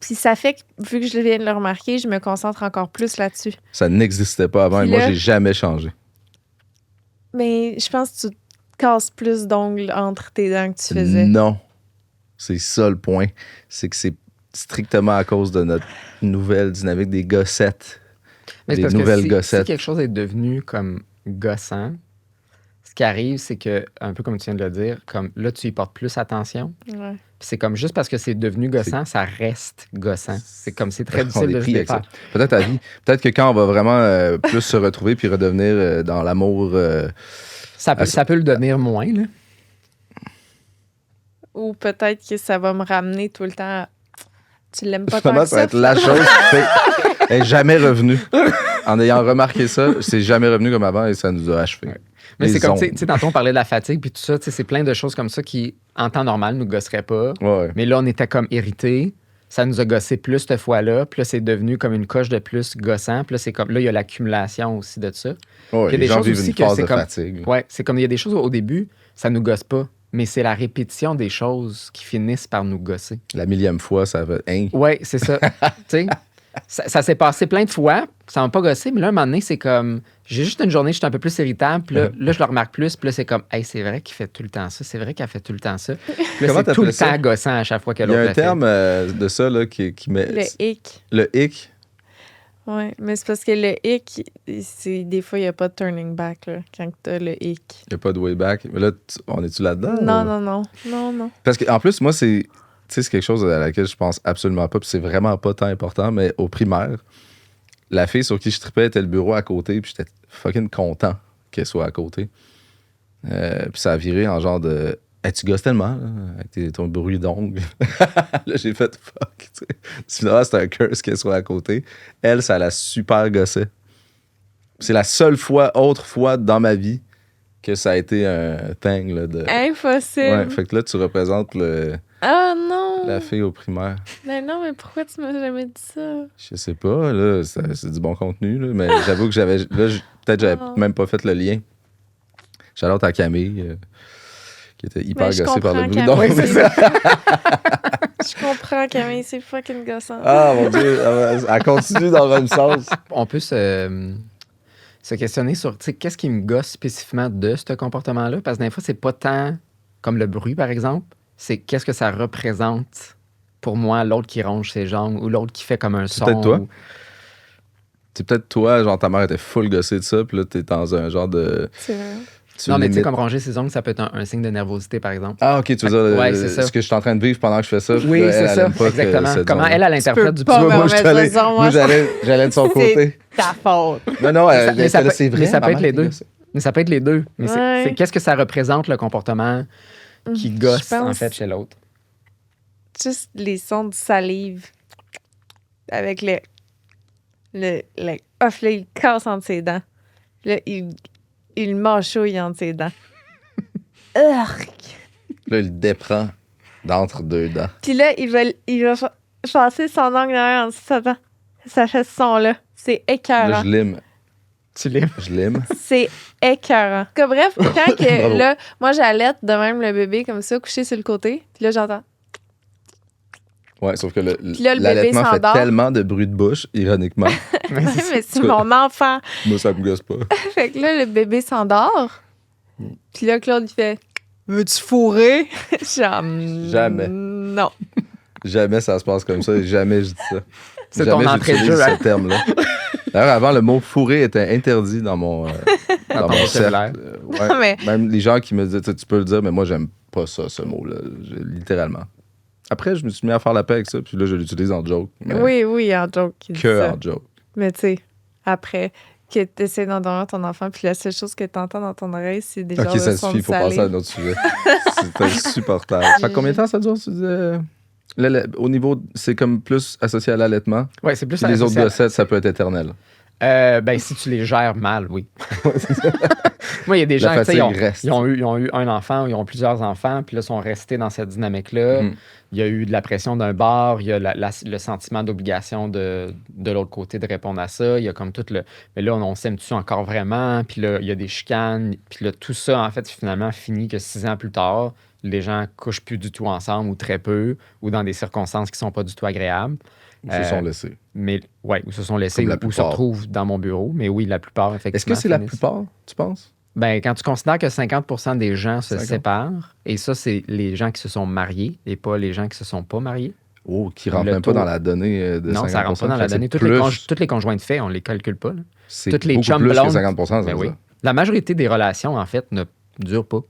Puis ça fait que, vu que je viens de le remarquer, je me concentre encore plus là-dessus. Ça n'existait pas avant, puis et moi, j'ai jamais changé. Mais je pense que tu casses plus d'ongles entre tes dents que tu faisais. Non. C'est ça le point. C'est que c'est strictement à cause de notre nouvelle dynamique des gossettes. Mais des nouvelles gossettes. Si quelque chose est devenu comme gossant, ce qui arrive, c'est que, un peu comme tu viens de le dire, comme là, tu y portes plus attention. Ouais. Puis c'est comme juste parce que c'est devenu gossant, ça reste gossant. C'est comme c'est très difficile de se défaire. Peut-être à vie. Peut-être que quand on va vraiment plus se retrouver puis redevenir dans l'amour... ça peut le devenir moins, là. Ou peut-être que ça va me ramener tout le temps à... Tu l'aimes pas tant que ça. Ça va être la chose qui est jamais revenue. En ayant remarqué ça, c'est jamais revenu comme avant et ça nous a achevé. Ouais. Mais c'est comme, tu sais, tantôt on parlait de la fatigue puis tout ça, c'est plein de choses comme ça qui, en temps normal, nous gosseraient pas. Ouais. Mais là, on était comme irrités. ça nous a gossé plus cette fois-là. Puis là, c'est devenu comme une coche de plus gossant. Puis là, c'est comme, là, il y a l'accumulation aussi de ça. Ouais, Il y a les des gens choses vivent aussi une que phase c'est de comme- fatigue. Ouais, c'est comme il y a des choses au début, ça nous gosse pas. Mais c'est la répétition des choses qui finissent par nous gosser. La millième fois, ça va... Hein? Ouais, c'est ça. Tu sais, ça s'est passé plein de fois, ça m'a pas gossé, mais là, un moment donné, c'est comme, j'ai juste une journée, je suis un peu plus irritable, puis là, je le remarque plus, puis là, c'est comme, hey, c'est vrai qu'il fait tout le temps ça, c'est vrai qu'elle fait tout le temps ça. Puis là, Comment c'est tout le t'appelles ça? temps gossant à chaque fois que Il y a l'autre un le fait. terme de ça là, qui met... Le hic. Le hic. Ouais, mais c'est parce que le hic, des fois, il n'y a pas de turning back là, quand tu as le hic. Il n'y a pas de way back. Mais là, on est-tu là-dedans? Non, ou- non, non. Non, non. Parce qu'en plus, moi, c'est... Tu sais, c'est quelque chose à laquelle je pense absolument pas, puis c'est vraiment pas tant important, mais au primaire, la fille sur qui je tripais était le bureau à côté, puis j'étais fucking content qu'elle soit à côté. Puis ça a viré en genre de... Hey, tu gosses tellement, là, avec ton bruit d'ongles. Là, j'ai fait fuck, tu sais. Finalement, c'était un curse qu'elle soit à côté. Elle, ça l'a super gossé. C'est la seule autre fois dans ma vie que ça a été un thing, là, de... Impossible. Ouais, fait que là, tu représentes Ah non! la fille au primaire. Mais non, mais pourquoi tu m'as jamais dit ça? Je sais pas, là, c'est du bon contenu, là, mais j'avoue que peut-être j'avais Oh. même pas fait le lien. Shout-out à Camille, qui était hyper Mais je gossée par le comprends, bruit Camille. d'ongles. C'est ça. Je comprends, Camille, c'est fucking gossant. Ah, mon Dieu, elle continue dans le même sens. On peut se questionner sur, tu sais, qu'est-ce qui me gosse spécifiquement de ce comportement-là? Parce que des fois, c'est pas tant comme le bruit, par exemple, c'est qu'est-ce que ça représente pour moi, l'autre qui ronge ses jambes ou l'autre qui fait comme un son. peut-être toi. ou- C'est peut-être toi, genre ta mère était full gossée de ça, puis là, t'es dans un genre de... C'est vrai. tu Non, mais tu sais, limites- comme ronger ses ongles, ça peut être un signe de nervosité, par exemple. Ah, ok, tu veux dire Ouais, c'est ça. ce que je suis en train de vivre pendant que je fais ça. puis Oui, là, c'est elle ça, aime pas que exactement. cette Comment zone-là. elle interprète du peux pas Tu vois, me moi, je suis remettre allé- ça sur moi. moi, j'allais de son côté. C'est ta faute. Non, non, elle mais ça était là, peut- c'est vrai. mais ça ma peut être mère les était deux. gossée. Mais ça peut être les deux. Mais Ouais. c'est qu'est-ce que ça représente, le comportement qui gosse, Je pense en fait, chez l'autre. Juste les sons de salive avec le off, là, il casse entre ses dents. Là, il mâchouille entre ses dents. Urgh. Là, il le déprend d'entre deux dents. Puis là, il va passer son ongle derrière en dessous de sa dent. Ça fait ce son-là. C'est Là, écœurant. je lime. Tu l'aimes? Je lime. C'est écœurant. Que bref, quand que, Bravo. là, moi, j'allaite de même le bébé comme ça, couché sur le côté. Puis là, j'entends. Ouais, sauf que là, le bébé l'allaitement fait s'endort. tellement de bruit de bouche, ironiquement. Ouais, mais c'est mon enfant. Moi, ça me gosse pas. Fait que là, le bébé s'endort. Puis là, Claude, il fait veux-tu fourrer? Genre, Jamais. Non. Jamais ça se passe comme ça et jamais je dis ça. C'est Jamais ton entrée de j'utilise jeu, hein? ce terme-là. D'ailleurs, avant, le mot fourré était interdit dans mon, dans ton mon vocabulaire. cercle. Ouais. Non, mais- Même les gens qui me disent, tu peux le dire, mais moi, j'aime pas ça, ce mot-là, littéralement. Après, je me suis mis à faire la paix avec ça, puis là, je l'utilise en joke. Mais Oui, en joke. il dit que ça. en joke. Mais tu sais, après, que tu essaies d'endormir ton enfant, puis la seule chose que tu entends dans ton oreille, c'est des genres Ok, de ça sons suffit, il de faut passer à un salive. autre sujet. C'est insupportable. Ça fait combien de temps ça dure, tu disais? Au niveau, c'est comme plus associé à l'allaitement. Oui, c'est plus Puis les autres associé à- gossettes, ça peut être éternel. Ben, si tu les gères mal, oui. Moi, il y a des gens, La tu sais, fatigue reste. ils ont eu un enfant ou ils ont plusieurs enfants, puis là, sont restés dans cette dynamique-là. Mhm. Il y a eu de la pression d'un bord, il y a le sentiment d'obligation de l'autre côté de répondre à ça. Il y a comme tout le. Mais là, on s'aime-tu encore vraiment? Puis là, il y a des chicanes. Puis là, tout ça, en fait, finalement, finit que 6 ans plus tard, les gens couchent plus du tout ensemble ou très peu, ou dans des circonstances qui sont pas du tout agréables. Ils se sont laissés. Mais ouais, ou se sont laissés, Comme la ou se plupart. retrouvent dans mon bureau. Mais oui, la plupart, effectivement. Est-ce que c'est la finissent. plupart, tu penses? Ben, quand tu considères que 50% des gens se 50. séparent, et ça, c'est les gens qui se sont mariés et pas les gens qui se sont pas mariés. Oh, qui Le rentre même pas taux- dans la donnée de 50%. Non, ça rentre pas dans la c'est donnée. plus- Toutes les conjoints de fait, on les calcule pas. là. C'est toutes les beaucoup chums plus blondes- que 50%, Ben c'est oui. ça. La majorité des relations, en fait, ne durent pas.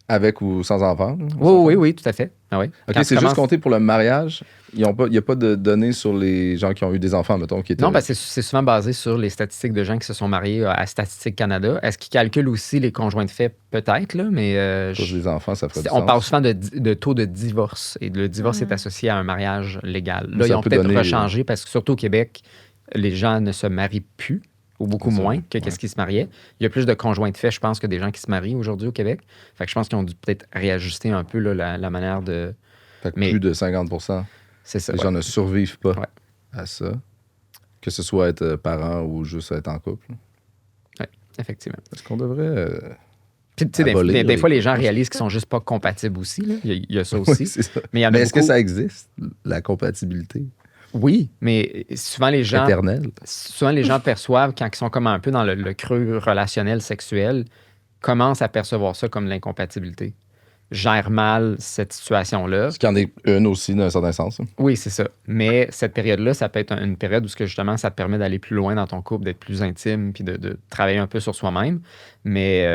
Avec ou sans enfant? là, on Oui, s'entend? oui, oui, tout à fait. Ah oui. OK, Quand c'est tu juste commences- compté pour le mariage. Il n'y a pas de données sur les gens qui ont eu des enfants, mettons, qui étaient... Non, parce que c'est souvent basé sur les statistiques de gens qui se sont mariés à Statistique Canada. Est-ce qu'ils calculent aussi les conjoints de fait? Peut-être, là, mais Pour des enfants, ça ferait du on sens. parle souvent de taux de divorce. Et le divorce est associé à un mariage légal. Là, Ça ils ont peut peut-être donner- rechangé parce que, surtout au Québec, les gens ne se marient plus, ou beaucoup C'est ça, moins que qu'est-ce qui se mariait. Il y a plus de conjoints de fait, je pense, que des gens qui se marient aujourd'hui au Québec. Fait que je pense qu'ils ont dû peut-être réajuster un peu là, la manière de. Fait que mais- plus de 50%. C'est ça. Les ouais. gens ne survivent pas Ouais. à ça. Que ce soit être parent ou juste être en couple. Effectivement. Est-ce qu'on devrait... Puis, tu sais, Abolir des fois, les les gens couples. réalisent qu'ils sont juste pas compatibles aussi. Là. Il y a ça Oui, aussi. c'est ça. Mais il y en a Mais est-ce que beaucoup- ça existe, la compatibilité Oui, mais souvent les gens éternelle? perçoivent, quand ils sont comme un peu dans le creux relationnel sexuel, commencent à percevoir ça comme l'incompatibilité. Gère mal cette situation-là. Ce qu'il y en est une aussi, dans un certain sens. hein. Oui, c'est ça. Mais cette période-là, ça peut être une période où justement, ça te permet d'aller plus loin dans ton couple, d'être plus intime, puis de travailler un peu sur soi-même. Mais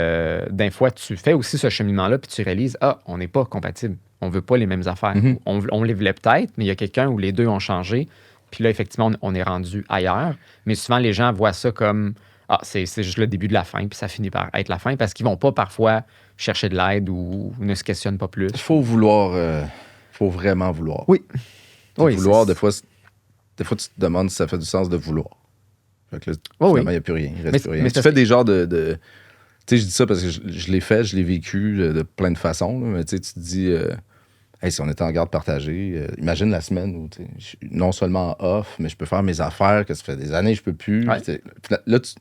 d'un fois, tu fais aussi ce cheminement-là, puis tu réalises, on n'est pas compatibles. On veut pas les mêmes affaires. Mhm. On les voulait peut-être, mais il y a quelqu'un où les deux ont changé. Puis là, effectivement, on est rendu ailleurs. Mais souvent, les gens voient ça comme, c'est juste le début de la fin, puis ça finit par être la fin, parce qu'ils vont pas parfois chercher de l'aide ou ne se questionnent pas plus. Il faut vouloir... faut vraiment vouloir. Oui. Puis Oui, vouloir, c'est- des fois, tu te demandes si ça fait du sens de vouloir. Fait que là, Oh, finalement, oui. il n'y a plus rien. Il reste Mais- plus rien. mais Tu c'est- fais des genres de... Tu sais, je dis ça parce que je l'ai fait, je l'ai vécu de plein de façons. là, mais tu sais, tu te dis... hey, si on était en garde partagée, imagine la semaine où tu sais, je suis non seulement off, mais je peux faire mes affaires, que ça fait des années que je peux plus. Ouais. Tu sais, là, tu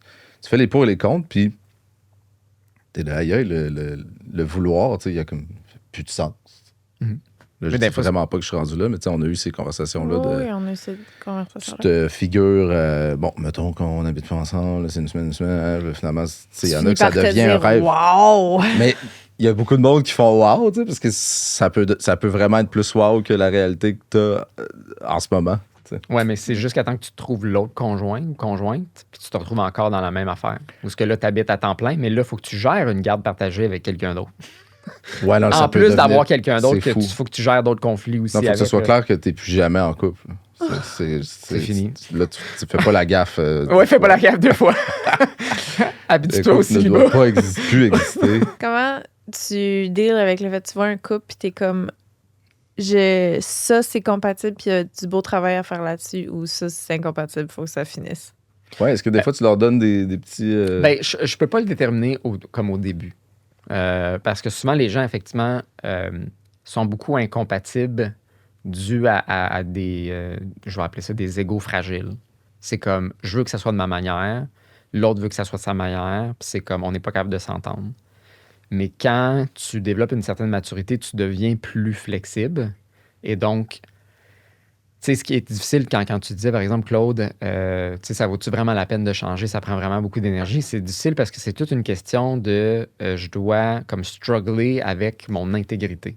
fais les pour et les contre, puis t'es là, aïe, le vouloir, tu sais, il y a comme plus de sens. Mhm. Là, je Mais des dis fois, vraiment pas que je suis rendu là, mais tu sais, on a eu ces conversations-là de... Oui, on a eu cette Tu conversation-là. te figures, bon, mettons qu'on habite pas ensemble, là, c'est une semaine, hein, là, finalement, tu sais, il y en a que ça devient un rêve. Wow! Mais il y a beaucoup de monde qui font wow, tu sais, parce que ça peut vraiment être plus wow que la réalité que tu as en ce moment. tu sais. Ouais, mais c'est jusqu'à temps que tu trouves l'autre conjoint ou conjointe, puis tu te retrouves encore dans la même affaire. Ou ce que là, tu habites à temps plein, mais là, il faut que tu gères une garde partagée avec quelqu'un d'autre. Ouais, non, ça En peut plus devenir- d'avoir quelqu'un d'autre, c'est fou. il faut que tu gères d'autres conflits aussi. Non, faut que avec, ce soit là. clair que tu n'es plus jamais en couple. C'est fini. Là, tu fais pas la gaffe. Ouais, fais pas la gaffe deux fois. Le Habitue-toi couple aussi, ne Liba. doit pas plus exister. Comment tu deals avec le fait que tu vois un couple puis t'es comme ça c'est compatible puis il y a du beau travail à faire là-dessus ou ça c'est incompatible, faut que ça finisse. Ouais, est-ce que des fois, tu leur donnes des petits... Ben, je peux pas le déterminer comme au début. Parce que souvent, les gens, effectivement, sont beaucoup incompatibles dû à des, je vais appeler ça des égos fragiles. C'est comme, je veux que ça soit de ma manière, l'autre veut que ça soit de sa manière, puis c'est comme, on n'est pas capable de s'entendre. Mais quand tu développes une certaine maturité, tu deviens plus flexible. Et donc, tu sais, ce qui est difficile quand tu disais, par exemple, Claude, tu sais, ça vaut-tu vraiment la peine de changer? Ça prend vraiment beaucoup d'énergie. C'est difficile parce que c'est toute une question de je dois comme struggler avec mon intégrité.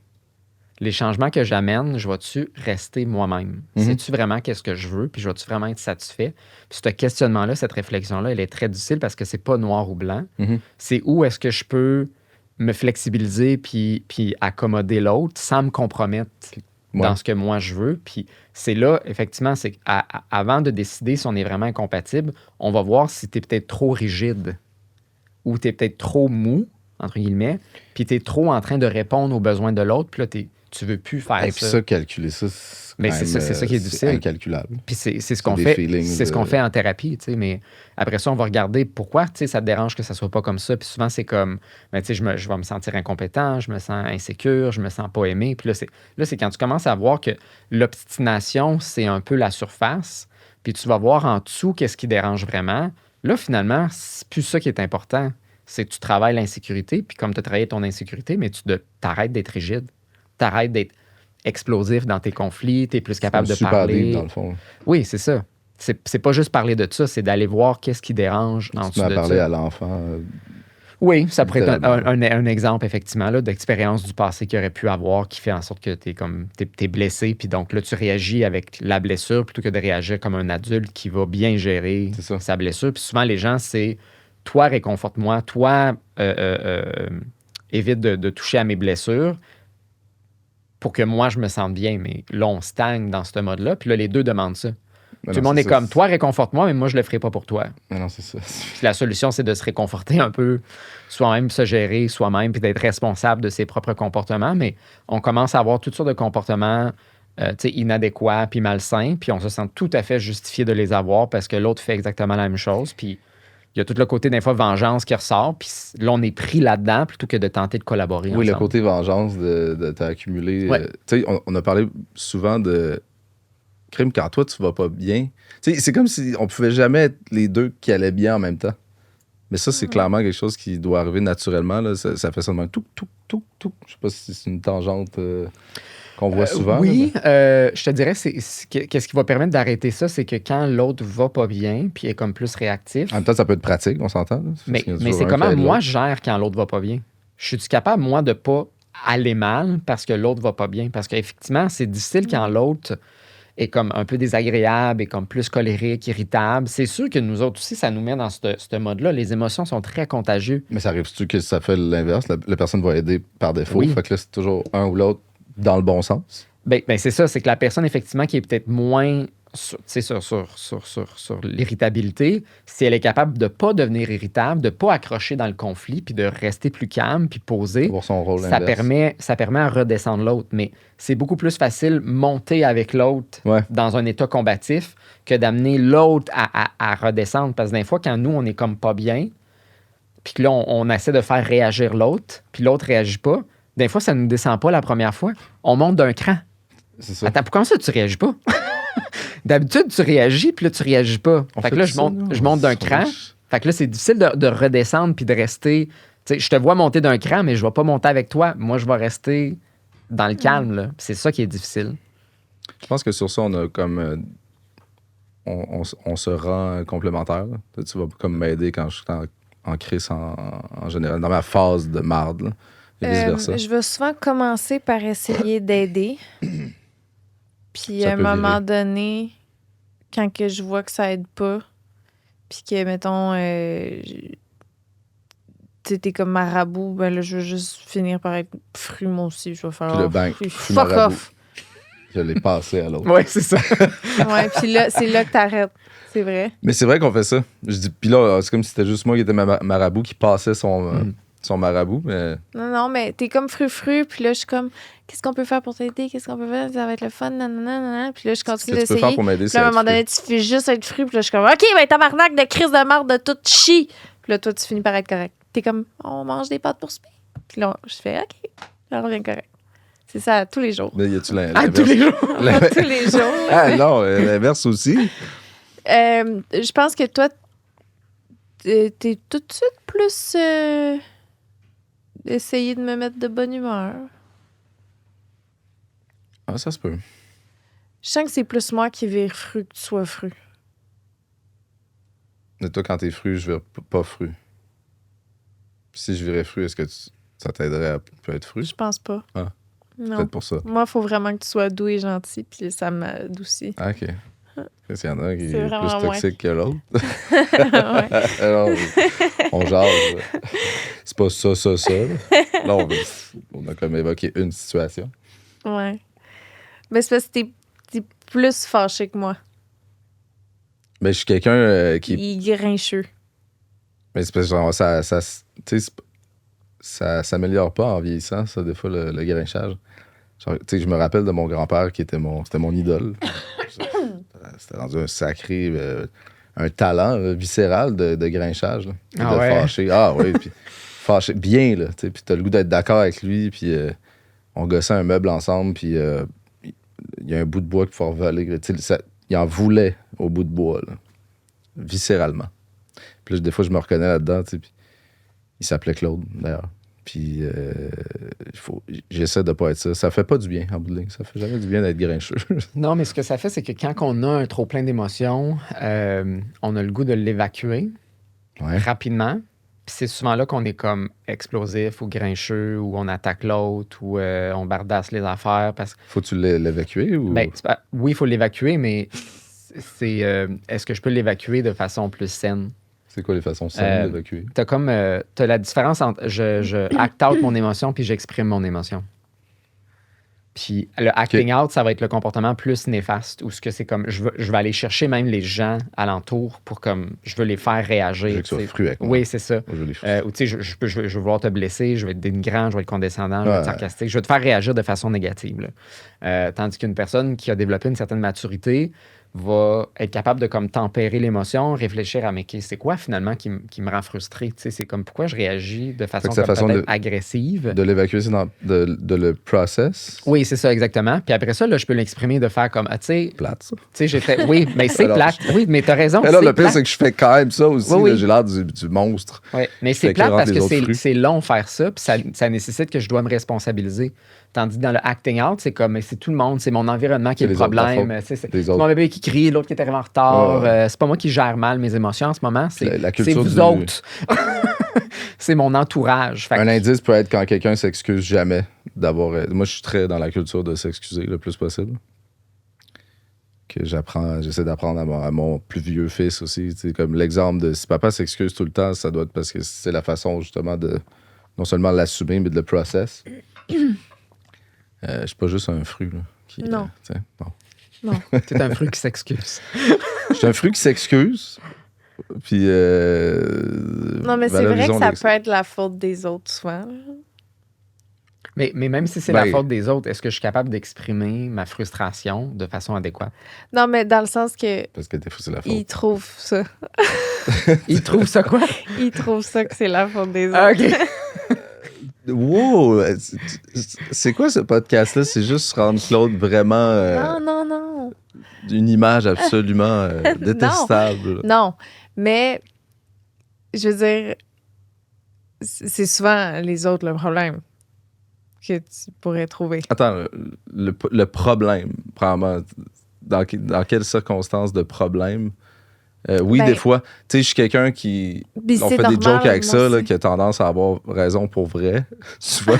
Les changements que j'amène, je vais-tu rester moi-même? Mhm. Sais-tu vraiment qu'est-ce que je veux? Puis je vais-tu vraiment être satisfait? Puis ce questionnement-là, cette réflexion-là, elle est très difficile parce que c'est pas noir ou blanc. Mhm. C'est où est-ce que je peux me flexibiliser puis accommoder l'autre sans me compromettre Ouais. dans ce que moi je veux. Puis c'est là, effectivement, c'est avant de décider si on est vraiment incompatible, on va voir si tu es peut-être trop rigide ou tu es peut-être trop mou, entre guillemets, puis tu es trop en train de répondre aux besoins de l'autre, puis là, tu veux plus faire Et puis ça. ça, calculer ça, c'est Mais quand c'est même, ça, c'est ça qui est difficile. incalculable. Puis c'est ce qu'on des fait, feelings c'est ce de- qu'on fait en thérapie, tu sais, mais après ça, on va regarder pourquoi, tu sais, ça te dérange que ça soit pas comme ça. Puis souvent, c'est comme, ben, tu sais, je vais me sentir incompétent, je me sens insécure, je me sens pas aimé. Puis là, c'est quand tu commences à voir que l'obstination, c'est un peu la surface, puis tu vas voir en dessous qu'est-ce qui dérange vraiment. Là, finalement, c'est plus ça qui est important. C'est que tu travailles l'insécurité, puis comme tu as travaillé ton insécurité, mais t'arrêtes d'être rigide. T'arrêtes d'être explosif dans tes conflits, tu es plus capable de super parler. deep, dans le fond. Oui, c'est ça. C'est pas juste parler de ça, c'est d'aller voir qu'est-ce qui dérange en Tu dessous m'as de parlé ça. à l'enfant. Oui, ça pourrait être Littéralement. un exemple, effectivement, là, d'expérience du passé qu'il aurait pu avoir qui fait en sorte que t'es blessé, puis donc là, tu réagis avec la blessure plutôt que de réagir comme un adulte qui va bien gérer C'est ça. sa blessure. Puis souvent, les gens, c'est toi, réconforte-moi, toi, évite de toucher à mes blessures pour que moi, je me sente bien. Mais là, on stagne dans ce mode-là, puis là, les deux demandent ça. Mais Tout le non, monde c'est est ça. comme, toi, réconforte-moi, mais moi, je le ferai pas pour toi. Mais non, c'est ça. Puis la solution, c'est de se réconforter un peu soi-même, se gérer soi-même, puis d'être responsable de ses propres comportements. Mais on commence à avoir toutes sortes de comportements tu sais, inadéquats puis malsains, puis on se sent tout à fait justifié de les avoir parce que l'autre fait exactement la même chose. Puis il y a tout le côté, des fois, vengeance qui ressort. Puis là, on est pris là-dedans plutôt que de tenter de collaborer Oui, le ensemble. côté vengeance de t'as accumulé. Ouais. Tu sais, on a parlé souvent de crime, quand toi, tu vas pas bien. Tu sais, c'est comme si on pouvait jamais être les deux qui allaient bien en même temps. Mais ça, c'est clairement quelque chose qui doit arriver naturellement. Là. Ça fait ça de même. Tout. Je sais pas si c'est une tangente qu'on voit souvent. Oui, là, je te dirais, qu'est-ce qui va permettre d'arrêter ça, c'est que quand l'autre va pas bien, puis est comme plus réactif. En même temps, ça peut être pratique, on s'entend. Là. Mais c'est comment moi je gère quand l'autre va pas bien? Je suis capable, moi, de pas aller mal parce que l'autre va pas bien? Parce qu'effectivement, c'est difficile quand l'autre est comme un peu désagréable et comme plus colérique, irritable. C'est sûr que nous autres aussi, ça nous met dans ce mode-là. Les émotions sont très contagieuses. Mais ça arrive-tu que ça fait l'inverse? La personne va aider par défaut. Oui. Fait que là, c'est toujours un ou l'autre dans le bon sens. Ben, c'est ça, c'est que la personne, effectivement, qui est peut-être moins sur l'irritabilité, si elle est capable de ne pas devenir irritable, de ne pas accrocher dans le conflit, puis de rester plus calme, puis posé, Pour son rôle ça inverse. permet à redescendre l'autre. Mais c'est beaucoup plus facile monter avec l'autre Ouais. dans un état combatif que d'amener l'autre à redescendre. Parce que des fois, quand nous, on est comme pas bien, puis que là, on essaie de faire réagir l'autre, puis l'autre réagit pas, des fois, ça ne nous descend pas la première fois. On monte d'un cran. C'est ça. Attends, comment ça, tu réagis pas? D'habitude, tu réagis, puis là, tu réagis pas. On Fait que fait là, tout ça, là. je monte d'un cran. Fait que là, c'est difficile de redescendre puis de rester. Tu sais, je te vois monter d'un cran, mais je vais pas monter avec toi. Moi, je vais rester dans le calme, là. C'est ça qui est difficile. Je pense que sur ça, on a comme. On se rend complémentaires. Là. Tu vas comme m'aider quand je suis en crise en général, dans ma phase de marde. Là, et vice-versa. Je vais souvent commencer par essayer d'aider. Puis Ça à un peut moment virer. donné, quand que je vois que ça aide pas, puis que, mettons, tu sais, t'es comme marabout, ben là, je veux juste finir par être fru, moi aussi. Je vais faire Puis le bang, fru, fru fuck marabout. off. Je l'ai passé à l'autre. Ouais, c'est ça. Ouais, puis là, c'est là que t'arrêtes. C'est vrai. Mais c'est vrai qu'on fait ça. Je dis, puis là, c'est comme si c'était juste moi qui étais marabout qui passait son marabout. Mais Non, mais t'es comme fru, puis là, je suis comme, qu'est-ce qu'on peut faire pour t'aider? Qu'est-ce qu'on peut faire? Ça va être le fun, nanana. Puis là, je ce continue que tu peux faire d'essayer. pour m'aider, Puis c'est là, à un être moment donné, fru. tu fais juste être fru, puis là, je suis comme, OK, ben tabarnak de crise de marde de tout chi. Puis là, toi, tu finis par être correct. T'es comme, on mange des pâtes pour souper. Puis là, je fais, OK, là, on revient correct. C'est ça, tous les jours. Mais y a-tu À l'inverse? tous les jours. Tous les jours. Ah non, l'inverse aussi. Je pense que toi, t'es tout de suite plus essayer de me mettre de bonne humeur. Ah, ça se peut. Je sens que c'est plus moi qui vire fru que tu sois fru. Mais toi, quand t'es fru, je vais pas fru. Puis si je virais fru, est-ce que ça t'aiderait à plus être fru? Je pense pas. Ah. Non. Peut-être pour ça. Moi, il faut vraiment que tu sois doux et gentil, puis ça m'adoucit. Ah, OK. Qu'est-ce qu'il y en a qui C'est est vraiment plus toxique que l'autre? Ouais. Alors, on jase. C'est pas ça. Là, on a comme évoqué une situation. Ouais. Mais c'est parce que t'es plus fâché que moi. Mais je suis quelqu'un qui... Il est grincheux. Mais c'est parce que genre, tu sais, ça s'améliore pas en vieillissant, ça, des fois, le grinchage. Genre, tu sais, je me rappelle de mon grand-père qui était c'était mon idole. C'était rendu un sacré... un talent viscéral de grinchage, là, et Ah de ouais? fâcher. Ah oui, puis fâcher bien, là, tu sais, puis t'as le goût d'être d'accord avec lui, puis on gossait un meuble ensemble, puis il y a un bout de bois qu'il faut voler. Tu sais, il en voulait au bout de bois, là, viscéralement. Puis là, des fois, je me reconnais là-dedans, tu sais, puis il s'appelait Claude, d'ailleurs. Puis j'essaie de pas être ça. Ça fait pas du bien, en bout de ligne. Ça fait jamais du bien d'être grincheux. Non, mais ce que ça fait, c'est que quand on a un trop plein d'émotions, on a le goût de l'évacuer Ouais. rapidement. Puis c'est souvent là qu'on est comme explosif ou grincheux ou on attaque l'autre ou on bardasse les affaires parce que Faut-tu l'évacuer ou... ben, oui, il faut l'évacuer, mais est-ce que je peux l'évacuer de façon plus saine? C'est quoi les façons saines d'évacuer? T'as la différence entre je act out mon émotion puis j'exprime mon émotion. Puis le acting out, ça va être le comportement plus néfaste, où ce que c'est comme je vais aller chercher même les gens alentour pour comme je veux les faire réagir. Je veux que tu sois t'sais. fru avec moi. Oui, c'est ça. Moi, je veux les frustrer. Ou tu sais, je veux vouloir te blesser, je vais être dénigrant, je vais être condescendant, je vais être Ouais. sarcastique, je vais te faire réagir de façon négative. Là. Tandis qu'une personne qui a développé une certaine maturité va être capable de comme tempérer l'émotion, réfléchir à mais c'est quoi finalement qui me rend frustré? Tu sais, c'est comme pourquoi je réagis de façon, que sa comme façon peut-être de- agressive. De l'évacuer, c'est de le process. Oui, c'est ça, exactement. Puis après ça, là, je peux l'exprimer de faire comme, tu sais, Plate, ça. j'ai fait, oui, mais c'est Alors, plate. Oui, mais t'as raison. Mais là, c'est le pire, plate. c'est que je fais quand même ça aussi. Oui, oui. là, j'ai l'air du monstre. Oui, mais Je c'est fais plate que parce rendre que les autres fruits. c'est long faire ça, puis ça nécessite que je dois me responsabiliser. Tandis que dans le acting out, c'est comme, mais c'est tout le monde, c'est mon environnement qui est C'est le les autres, la problème. faute C'est des mon autres. bébé qui crie, l'autre qui est arrivé en retard. Ouais. C'est pas moi qui gère mal mes émotions en ce moment, c'est La c'est culture vous du- autres. C'est mon entourage. Fait que- Un indice peut être quand quelqu'un s'excuse jamais d'avoir. Moi, je suis très dans la culture de s'excuser le plus possible. Que j'essaie d'apprendre à mon plus vieux fils aussi. C'est comme l'exemple de si papa s'excuse tout le temps, ça doit être parce que c'est la façon justement de non seulement l'assumer, mais de le process. Je suis pas juste un fruit. Là, qui, Non. tu sais, bon. T'es un fruit qui s'excuse. Je suis un fruit qui s'excuse. Puis. Non, mais c'est vrai que valorisons ça les- peut être la faute des autres souvent. Mais même si c'est Ben, la faute des autres, est-ce que je suis capable d'exprimer ma frustration de façon adéquate? Non, mais dans le sens que Parce que des fois, c'est la faute. ils trouvent ça. Ils trouvent ça quoi? Ils trouvent ça que c'est la faute des autres. Ah, OK. Wow! C'est quoi ce podcast-là? C'est juste rendre Claude vraiment Non. une image absolument détestable. Non, mais je veux dire, c'est souvent les autres le problème que tu pourrais trouver. Attends, le problème, probablement, dans quelles circonstances de problème? Oui, Ben, des fois. Tu sais, je suis quelqu'un qui... Puis On c'est fait normal, des jokes avec moi ça, là, aussi. qui a tendance à avoir raison pour vrai, souvent.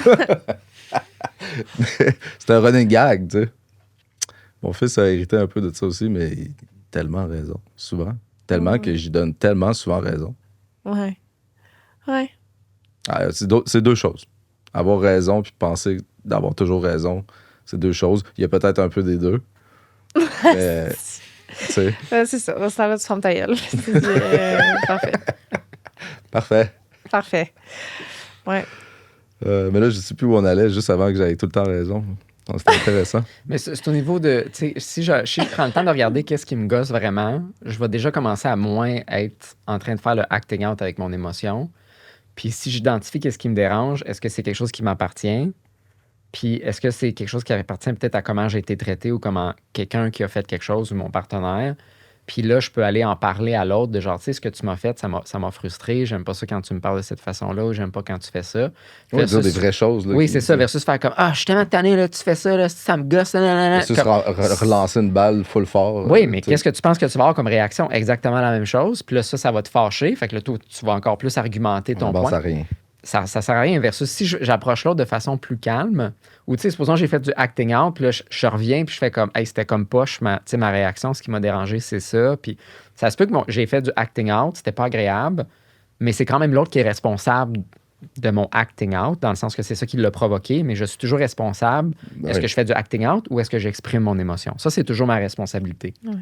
C'est un running gag, tu sais. Mon fils a hérité un peu de ça aussi, mais il a tellement raison, souvent. Tellement que j'y donne tellement souvent raison. Ouais. Ah, c'est deux choses. Avoir raison puis penser d'avoir toujours raison, c'est deux choses. Il y a peut-être un peu des deux. Mais, tu sais, C'est ça, ça va, tu fermes ta gueule. Parfait. parfait. Ouais. Mais là, je sais plus où on allait, juste avant que j'aille tout le temps raison. Donc, c'était intéressant. Mais c'est au niveau de, tu sais, si je prends le temps de regarder qu'est-ce qui me gosse vraiment, je vais déjà commencer à moins être en train de faire le acting out avec mon émotion. Puis si j'identifie qu'est-ce qui me dérange, est-ce que c'est quelque chose qui m'appartient? Puis est-ce que c'est quelque chose qui appartient peut-être à comment j'ai été traité ou comment quelqu'un qui a fait quelque chose ou mon partenaire? Puis là, je peux aller en parler à l'autre de genre, tu sais, ce que tu m'as fait, ça m'a frustré. J'aime pas ça quand tu me parles de cette façon-là ou j'aime pas quand tu fais ça. Ouais, dire Versus- des vraies choses. Là, Oui, qui- c'est ça, versus faire comme, ah, je suis tellement tanné, là, tu fais ça, là, ça me gosse. Versus relancer une balle full fort. Oui, mais tu sais. qu'est-ce que tu penses que tu vas avoir comme réaction? Exactement la même chose. Puis là, ça va te fâcher. Fait que là, toi, tu vas encore plus argumenter ton On avance point. à rien. Ça sert à rien. Versus si j'approche l'autre de façon plus calme, ou tu sais, supposons que j'ai fait du acting out, puis là, je reviens, puis je fais comme, hey, c'était comme poche, tu sais, ma réaction, ce qui m'a dérangé, c'est ça. Puis ça se peut que j'ai fait du acting out, c'était pas agréable, mais c'est quand même l'autre qui est responsable de mon acting out, dans le sens que c'est ça qui l'a provoqué, mais je suis toujours responsable. Est-ce Ouais. que je fais du acting out ou est-ce que j'exprime mon émotion? Ça, c'est toujours ma responsabilité. Ouais.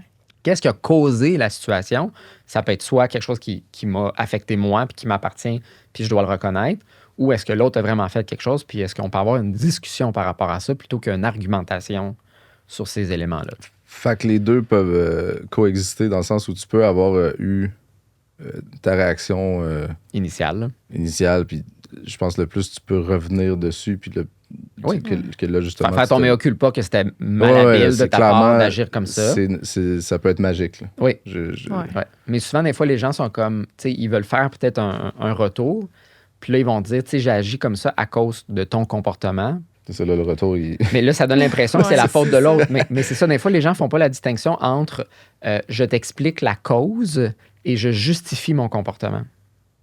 Qu'est-ce qui a causé la situation? Ça peut être soit quelque chose qui m'a affecté moi puis qui m'appartient puis je dois le reconnaître, ou est-ce que l'autre a vraiment fait quelque chose puis est-ce qu'on peut avoir une discussion par rapport à ça plutôt qu'une argumentation sur ces éléments-là? Fait que les deux peuvent coexister dans le sens où tu peux avoir eu ta réaction Initial. là. initiale, puis je pense le plus tu peux revenir dessus, puis Oui. que là, justement... Faire ton tu te- mea culpa que c'était mal Ouais, habile de c'est ta part clairement- d'agir comme ça. ça peut être magique. Là. Oui. Ouais. Ouais. Mais souvent, des fois, les gens sont comme, tu sais, ils veulent faire peut-être un retour, puis là, ils vont dire, tu sais, j'ai agi comme ça à cause de ton comportement. C'est ça, là, le retour, Mais là, ça donne l'impression que c'est Ouais, la c'est faute de ça. l'autre. Mais c'est ça, des fois, les gens font pas la distinction entre je t'explique la cause et je justifie mon comportement.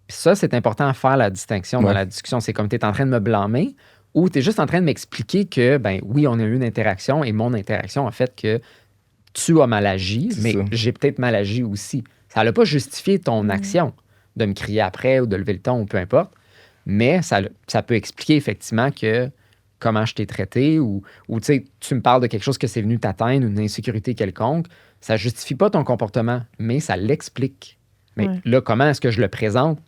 Puis ça, c'est important à faire la distinction dans Ouais. la discussion. C'est comme tu es en train de me blâmer ou tu es juste en train de m'expliquer que, ben oui, on a eu une interaction et mon interaction a fait que tu as mal agi, C'est mais ça. j'ai peut-être mal agi aussi. Ça n'a pas justifié ton action de me crier après ou de lever le ton ou peu importe, mais ça peut expliquer effectivement que comment je t'ai traité ou tu sais, tu me parles de quelque chose que c'est venu t'atteindre, une insécurité quelconque, ça justifie pas ton comportement, mais ça l'explique. Mais Ouais. là, comment est-ce que je le présente?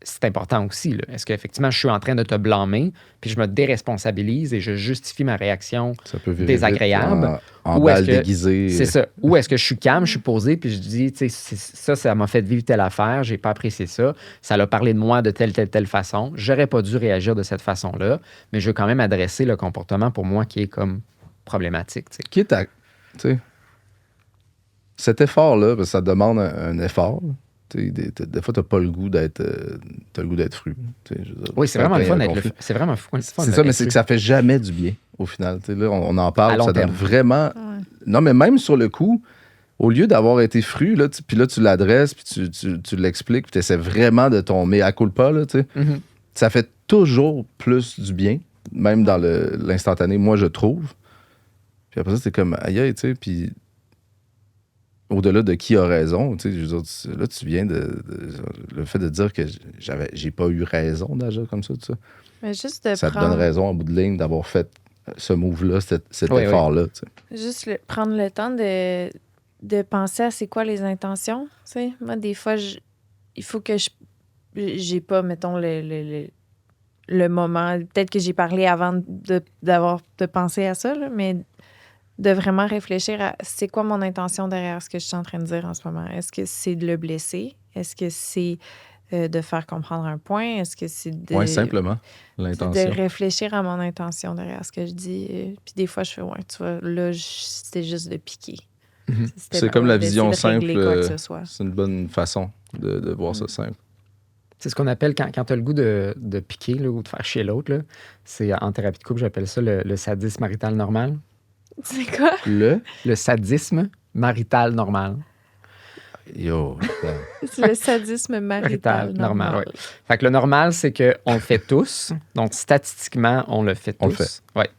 c'est important aussi. Là. Est-ce qu'effectivement, je suis en train de te blâmer, puis je me déresponsabilise et je justifie ma réaction Ça peut virer désagréable? vite en Ou est-ce balle que- déguisée. C'est ça. Ou est-ce que je suis calme, je suis posé, puis je dis, tu sais, ça m'a fait vivre telle affaire, j'ai pas apprécié ça, ça l'a parlé de moi de telle façon, j'aurais pas dû réagir de cette façon-là, mais je veux quand même adresser le comportement pour moi qui est comme problématique. Tu sais. Quitte à. Tu sais. Cet effort-là, parce que ça demande un effort. Tu sais, des fois, t'as pas le goût d'être. T'as le goût d'être fru. Tu sais, je veux dire, Oui, c'est vraiment le fun d'être conflit. c'est vraiment fun. C'est ça, mais c'est que ça fait jamais du bien, au final. Tu sais, là, on en À parle, long ça donne terme. vraiment. Ouais. Non, mais même sur le coup, au lieu d'avoir été fru, là, puis là, tu l'adresses, puis tu l'expliques, puis tu essaies vraiment de ton mea culpa, là, tu sais. Mhm. Ça fait toujours plus du bien, même dans l'instantané, moi, je trouve. Puis après ça, c'est comme, aïe, aïe, tu sais, puis au-delà de qui a raison, tu sais, je veux dire, là, tu viens le fait de dire que j'ai pas eu raison d'agir comme ça, tout ça. Mais juste de Ça te prendre, donne raison en bout de ligne d'avoir fait ce move-là, cet Oui, effort-là, tu sais. juste prendre le temps de penser à c'est quoi les intentions. Tu sais, moi, des fois, il faut que j'ai pas, mettons, le moment. Peut-être que j'ai parlé avant de penser à ça, là, mais de vraiment réfléchir à c'est quoi mon intention derrière ce que je suis en train de dire en ce moment. Est-ce que c'est de le blesser? Est-ce que c'est de faire comprendre un point? Est-ce que c'est de... Oui, simplement, l'intention. De réfléchir à mon intention derrière ce que je dis. Puis des fois, je fais, ouais, tu vois, là, c'était juste de piquer. Mhm. C'était C'est comme la d'essayer vision de régler simple. quoi que ce soit. C'est une bonne façon de voir ça simple. C'est ce qu'on appelle, quand tu as le goût de piquer là, ou de faire chier l'autre, là, c'est en thérapie de couple, j'appelle ça le sadisme marital normal. C'est quoi? Le sadisme marital normal. Yo, C'est le sadisme marital normal. ouais. Fait que le normal, c'est qu'on le fait tous. Donc, statistiquement, on le fait tous. On le fait. Ouais.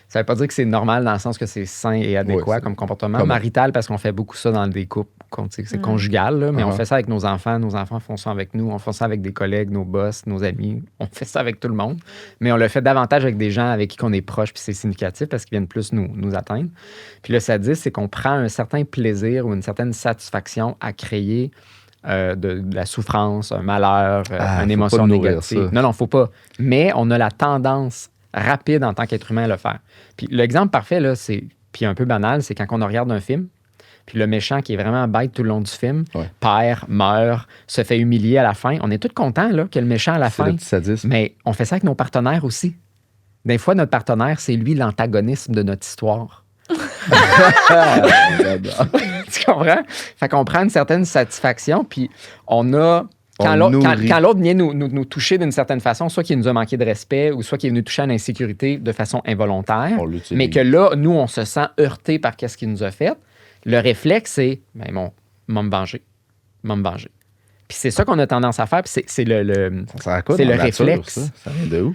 Ça veut pas dire que c'est normal dans le sens que c'est sain et adéquat Ouais, comme comportement. comme- Marital, parce qu'on fait beaucoup ça dans des couples. C'est conjugal, là, mais on fait ça avec nos enfants. Nos enfants font ça avec nous. On fait ça avec des collègues, nos boss, nos amis. On fait ça avec tout le monde. Mais on le fait davantage avec des gens avec qui on est proche, puis c'est significatif parce qu'ils viennent plus nous atteindre. Puis le sadisme, c'est qu'on prend un certain plaisir ou une certaine satisfaction à créer de la souffrance, un malheur, Ah, une faut émotion pas nourrir négative. ça. Non, faut pas. Mais on a la tendance rapide en tant qu'être humain à le faire. Puis l'exemple parfait, là, puis un peu banal, c'est quand on regarde un film, puis le méchant qui est vraiment bête tout le long du film, Ouais. perd, meurt, se fait humilier à la fin. On est tous contents là, que le méchant à la c'est fin. le petit sadisme. Mais on fait ça avec nos partenaires aussi. Des fois, notre partenaire, c'est lui l'antagonisme de notre histoire. J'adore. Tu comprends? Fait qu'on prend une certaine satisfaction, puis on a... On Quand l'autre nourrit. quand l'autre vient nous toucher d'une certaine façon, soit qu'il nous a manqué de respect, ou soit qu'il est venu toucher à l'insécurité de façon involontaire, On l'utilise. mais que là, nous, on se sent heurté par qu'est-ce qu'il nous a fait, le réflexe, c'est « ben bon, m'a me venger. M'a me venger. » Puis c'est ça qu'on a tendance à faire, puis c'est le Ça sert à quoi c'est dans le la nature, réflexe. Ça vient de où?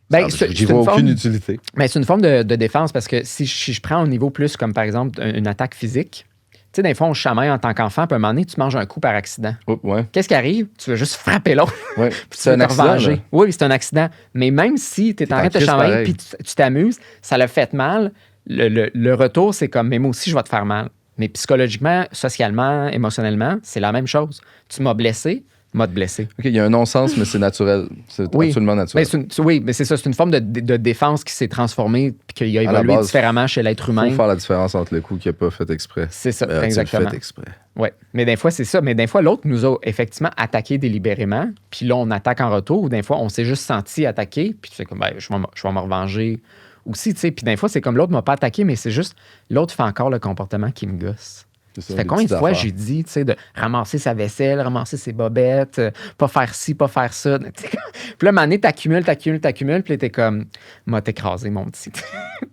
Ben, Ça, c'est j'y une vois forme- aucune utilité. Mais c'est une forme de défense parce que si je prends au niveau plus comme par exemple une attaque physique, tu sais, des fois, on chamaille en tant qu'enfant, puis à un moment donné, tu manges un coup par accident. Oh, ouais. Qu'est-ce qui arrive? Tu veux juste frapper l'autre. Ouais. Puis tu C'est veux un te accident. revenger. là. Oui, c'est un accident. Mais même si tu es en train de te crise chamailler pareil. puis tu t'amuses, ça l'a fait mal, le retour, c'est comme, mais moi aussi, je vais te faire mal. Mais psychologiquement, socialement, émotionnellement, c'est la même chose. Tu m'as blessé, m'a te blessé. OK, il y a un non-sens, mais c'est naturel. C'est Oui. absolument Ben, naturel. oui, mais c'est ça. C'est une forme de défense qui s'est transformée puis qui a la évolué base, différemment chez l'être Il humain. faut faire la différence entre le coup qui n'a pas fait exprès. C'est ça, Tu le exactement. fait exprès. Oui, mais des fois, c'est ça. Mais des fois, l'autre nous a effectivement attaqué délibérément, puis là, on attaque en retour, ou des fois, on s'est juste senti attaqué, puis tu fais comme, ben, je vais me revenger aussi, tu sais. Puis des fois, c'est comme l'autre m'a pas attaqué, mais c'est juste, l'autre fait encore le comportement qui me gosse. C'est Ça fait des combien de petites fois affaires. j'ai dit, tu sais, de ramasser sa vaisselle, ramasser ses bobettes, pas faire ci, pas faire ça. Tu sais, puis là, à un moment donné, t'accumules, puis là, t'es comme, m'a t'écrasé, mon petit.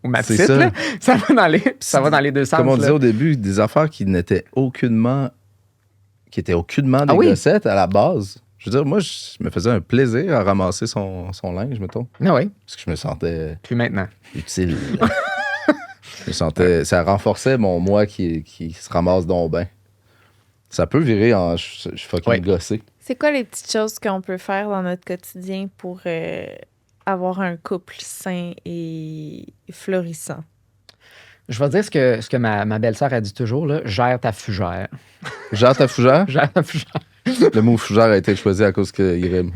Ou ma C'est petite, ça. là. Ça va dans les deux sens. Comme on là. disait au début, des affaires qui étaient aucunement des Ah oui. gossettes à la base. Je veux dire, moi, je me faisais un plaisir à ramasser son linge, mettons, Ah oui, parce que je me sentais puis maintenant. utile. Je me sentais... Ça renforçait mon moi qui se ramasse donc ben. Ça peut virer en... Je suis fucking Ouais. gossé. C'est quoi les petites choses qu'on peut faire dans notre quotidien pour avoir un couple sain et florissant? Je vais dire ce que ma belle-sœur a dit toujours, là, gère ta fougère. Gère ta fougère. Gère ta fougère. Le mot fougère a été choisi à cause qu'il rime.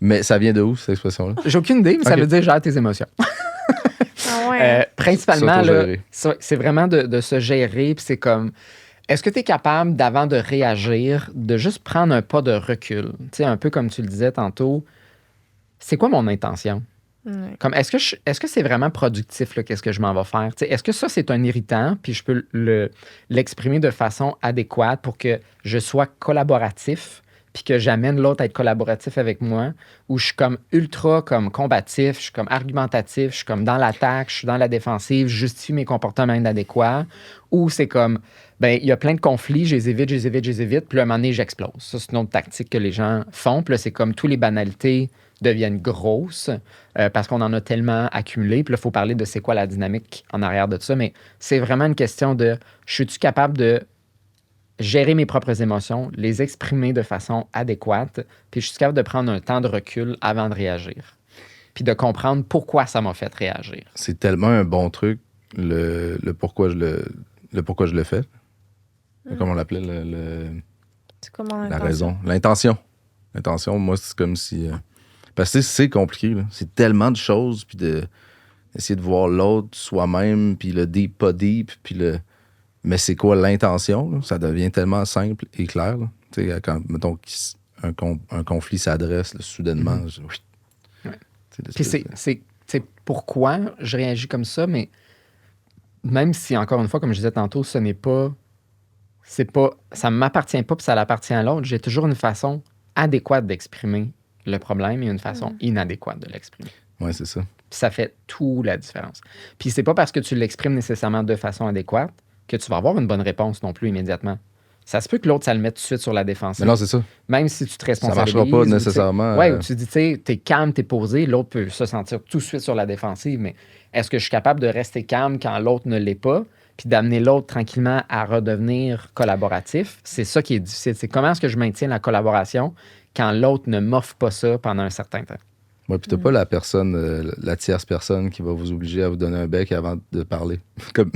Mais ça vient de où, cette expression-là? J'ai aucune idée, mais ça Ok. veut dire gère tes émotions. Ah ouais. Principalement, là, S'autogérer. c'est vraiment de se gérer. Puis c'est comme, est-ce que tu es capable, d'avant de réagir, de juste prendre un pas de recul? Tu sais, un peu comme tu le disais tantôt, c'est quoi mon intention? Ouais. Comme, est-ce que c'est vraiment productif, là, qu'est-ce que je m'en vais faire? Tu sais, est-ce que ça, c'est un irritant, puis je peux l'exprimer de façon adéquate pour que je sois collaboratif, puis que j'amène l'autre à être collaboratif avec moi, ou je suis comme ultra comme combatif, je suis comme argumentatif, je suis comme dans l'attaque, je suis dans la défensive, je justifie mes comportements inadéquats, ou c'est comme, ben il y a plein de conflits, je les évite, puis là, à un moment donné, j'explose. Ça, c'est une autre tactique que les gens font, puis là, c'est comme tous les banalités deviennent grosses parce qu'on en a tellement accumulé. Puis là, il faut parler de c'est quoi la dynamique en arrière de tout ça. Mais c'est vraiment une question de, suis-tu capable de gérer mes propres émotions, les exprimer de façon adéquate, puis je suis capable de prendre un temps de recul avant de réagir. Puis de comprendre pourquoi ça m'a fait réagir. C'est tellement un bon truc, le pourquoi je le fais. Comment on l'appelait? C'est comment La l'intention? raison. L'intention. L'intention, moi, c'est comme si... parce que c'est compliqué, là. C'est tellement de choses, puis essayer de voir l'autre soi-même, puis le deep, pas deep, puis le... Mais c'est quoi l'intention, là? Ça devient tellement simple et clair, là. Tu sais, quand, mettons, un conflit s'adresse, là, soudainement, oui. Ouais. C'est Puis c'est pourquoi je réagis comme ça, mais même si, encore une fois, comme je disais tantôt, ça ne m'appartient pas, puis ça l'appartient à l'autre, j'ai toujours une façon adéquate d'exprimer le problème et une façon inadéquate de l'exprimer. Ouais, c'est ça. Puis ça fait toute la différence. Puis c'est pas parce que tu l'exprimes nécessairement de façon adéquate que tu vas avoir une bonne réponse non plus immédiatement. Ça se peut que l'autre, ça le mette tout de suite sur la défensive. Mais non, c'est ça. Même si tu te Ça responsabilises. marchera pas ou, nécessairement. Ouais, ou tu dis, tu sais, t'es calme, t'es posé, l'autre peut se sentir tout de suite sur la défensive, mais est-ce que je suis capable de rester calme quand l'autre ne l'est pas, puis d'amener l'autre tranquillement à redevenir collaboratif? C'est ça qui est difficile. C'est comment est-ce que je maintiens la collaboration quand l'autre ne m'offre pas ça pendant un certain temps? Ouais, puis t'as pas la personne, la tierce personne qui va vous obliger à vous donner un bec avant de parler. Comme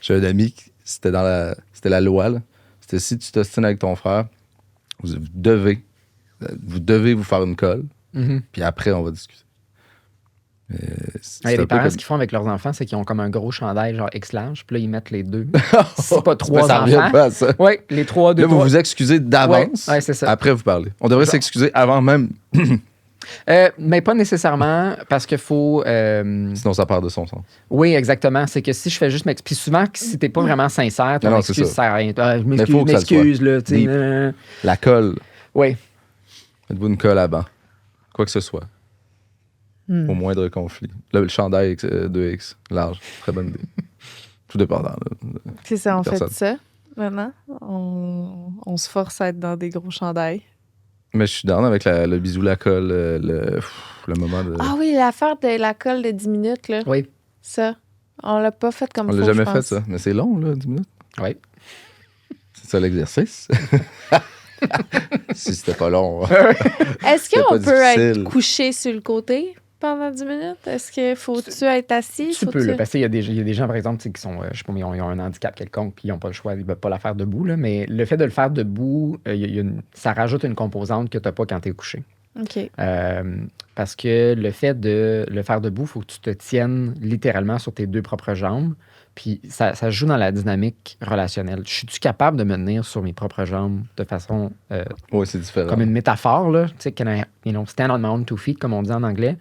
j'ai un ami, c'était la loi, là. C'était si tu t'ostines avec ton frère, vous devez vous faire une colle, puis après, on va discuter. Il y a des parents, ce qu'ils font avec leurs enfants, c'est qu'ils ont comme un gros chandail, genre X-large, puis là, ils mettent les deux. C'est pas trois ça revient enfants. pas à ça. Oui, les trois, deux, Là, vous trois. vous excusez d'avance, Ouais, c'est ça. après vous parlez. On devrait s'excuser avant même, Mais pas nécessairement, parce qu'il faut... sinon ça perd de son sens. Oui, exactement. C'est que si je fais juste m'excuser... Puis souvent, si t'es pas vraiment sincère, ton Non, c'est excuse ça. sert à rien. Ah, je Mais faut que ça le m'excuse, là, tu sais. Deep. La colle, Oui. faites-vous une colle avant. Quoi que ce soit. Au moindre conflit. Là, le chandail 2X, large, très bonne idée. Tout dépendant. Là. C'est ça, on fait Personne. ça maintenant. On se force à être dans des gros chandails. Mais je suis down avec le bisou, la colle, le moment de... Ah oui, l'affaire de la colle de 10 minutes, là. Oui. Ça, on l'a pas fait comme On faut, l'a jamais je fait, pense. ça. Mais c'est long, là, 10 minutes. Oui. C'est ça l'exercice. Si c'était pas long. Est-ce C'est qu'on pas peut être difficile. couché sur le côté pendant 10 minutes? Est-ce que faut-tu être assis? Tu peux, là, parce qu'il y a des gens, par exemple, tu sais, qui sont, je sais pas, ils ont un handicap quelconque, puis ils n'ont pas le choix, ils ne peuvent pas la faire debout, là, mais le fait de le faire debout, ça rajoute une composante que tu n'as pas quand tu es couché. OK. Parce que le fait de le faire debout, il faut que tu te tiennes littéralement sur tes deux propres jambes. Puis ça joue dans la dynamique relationnelle. Je suis-tu capable de me tenir sur mes propres jambes de façon Oui, c'est différent. comme une métaphore, là? Tu sais, can I, stand on my own 2 feet, comme on dit en anglais.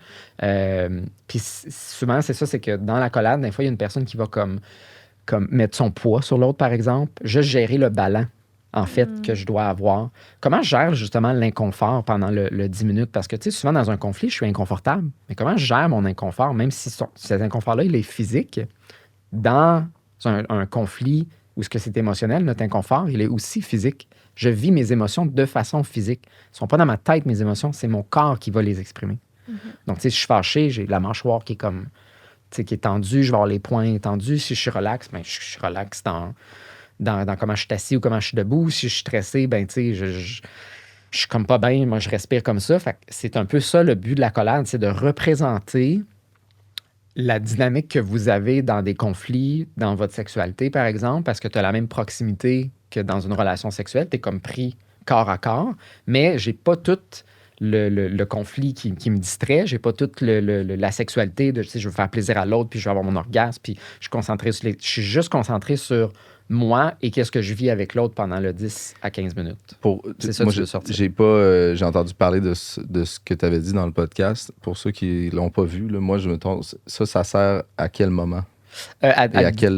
Puis souvent, c'est ça, c'est que dans l'accolade, des fois, il y a une personne qui va comme mettre son poids sur l'autre, par exemple. Juste gérer le ballon, en fait, que je dois avoir. Comment je gère justement l'inconfort pendant le 10 minutes? Parce que, tu sais, souvent dans un conflit, je suis inconfortable. Mais comment je gère mon inconfort, même si cet inconfort-là, il est physique? Dans un conflit où ce que c'est émotionnel, notre inconfort, il est aussi physique. Je vis mes émotions de façon physique. Elles ne sont pas dans ma tête, mes émotions, c'est mon corps qui va les exprimer. Donc, tu sais, si je suis fâché, j'ai la mâchoire qui est comme, tu sais, qui est tendue, je vais avoir les poings tendus. Si je suis relax, ben, je suis relax dans comment je suis assis ou comment je suis debout. Si je suis stressé, ben, tu sais, je suis comme pas bien, moi, je respire comme ça. Fait que c'est un peu ça le but de l'accolade, c'est de représenter la dynamique que vous avez dans des conflits, dans votre sexualité, par exemple, parce que tu as la même proximité que dans une relation sexuelle. Tu es comme pris corps à corps, mais j'ai pas toute le conflit qui me distrait. J'ai pas toute la sexualité de, je veux faire plaisir à l'autre, puis je veux avoir mon orgasme, puis je suis juste concentré sur moi et qu'est-ce que je vis avec l'autre pendant le 10 à 15 minutes. C'est ça que tu veux sortir. J'ai entendu parler de ce que tu avais dit dans le podcast. Pour ceux qui l'ont pas vu, là, moi, je me trompe. Ça sert à quel moment? À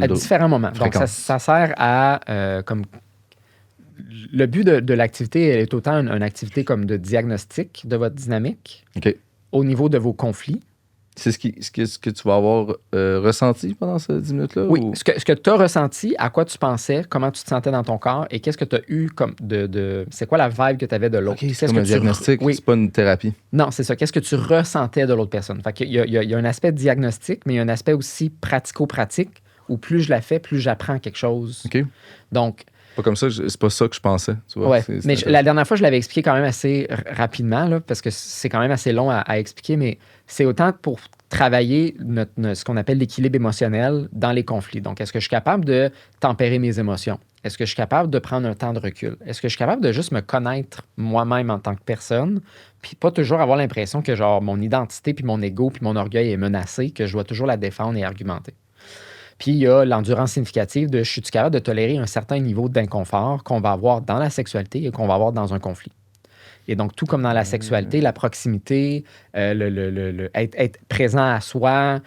différents moments. Donc, ça sert à... comme le but de l'activité est autant une activité comme de diagnostic de votre dynamique au niveau de vos conflits. C'est ce que tu vas avoir ressenti pendant ces 10 minutes-là? Oui, ce que tu as ressenti, à quoi tu pensais, comment tu te sentais dans ton corps et qu'est-ce que tu as eu comme c'est quoi la vibe que tu avais de l'autre? C'est comme un diagnostic, c'est pas une thérapie. Non, c'est ça. Qu'est-ce que tu ressentais de l'autre personne? Fait qu'il y a un aspect diagnostic, mais il y a un aspect aussi pratico-pratique où plus je la fais, plus j'apprends quelque chose. OK. Donc... Pas comme ça, c'est pas ça que je pensais. Tu vois, ouais, mais la dernière fois, je l'avais expliqué quand même assez rapidement, là, parce que c'est quand même assez long à expliquer, mais c'est autant pour travailler ce qu'on appelle l'équilibre émotionnel dans les conflits. Donc, est-ce que je suis capable de tempérer mes émotions? Est-ce que je suis capable de prendre un temps de recul? Est-ce que je suis capable de juste me connaître moi-même en tant que personne, puis pas toujours avoir l'impression que genre mon identité, puis mon ego, puis mon orgueil est menacé, que je dois toujours la défendre et argumenter? Puis il y a l'endurance significative de je suis capable de tolérer un certain niveau d'inconfort qu'on va avoir dans la sexualité et qu'on va avoir dans un conflit. Et donc, tout comme dans la sexualité, la proximité, être présent à soi,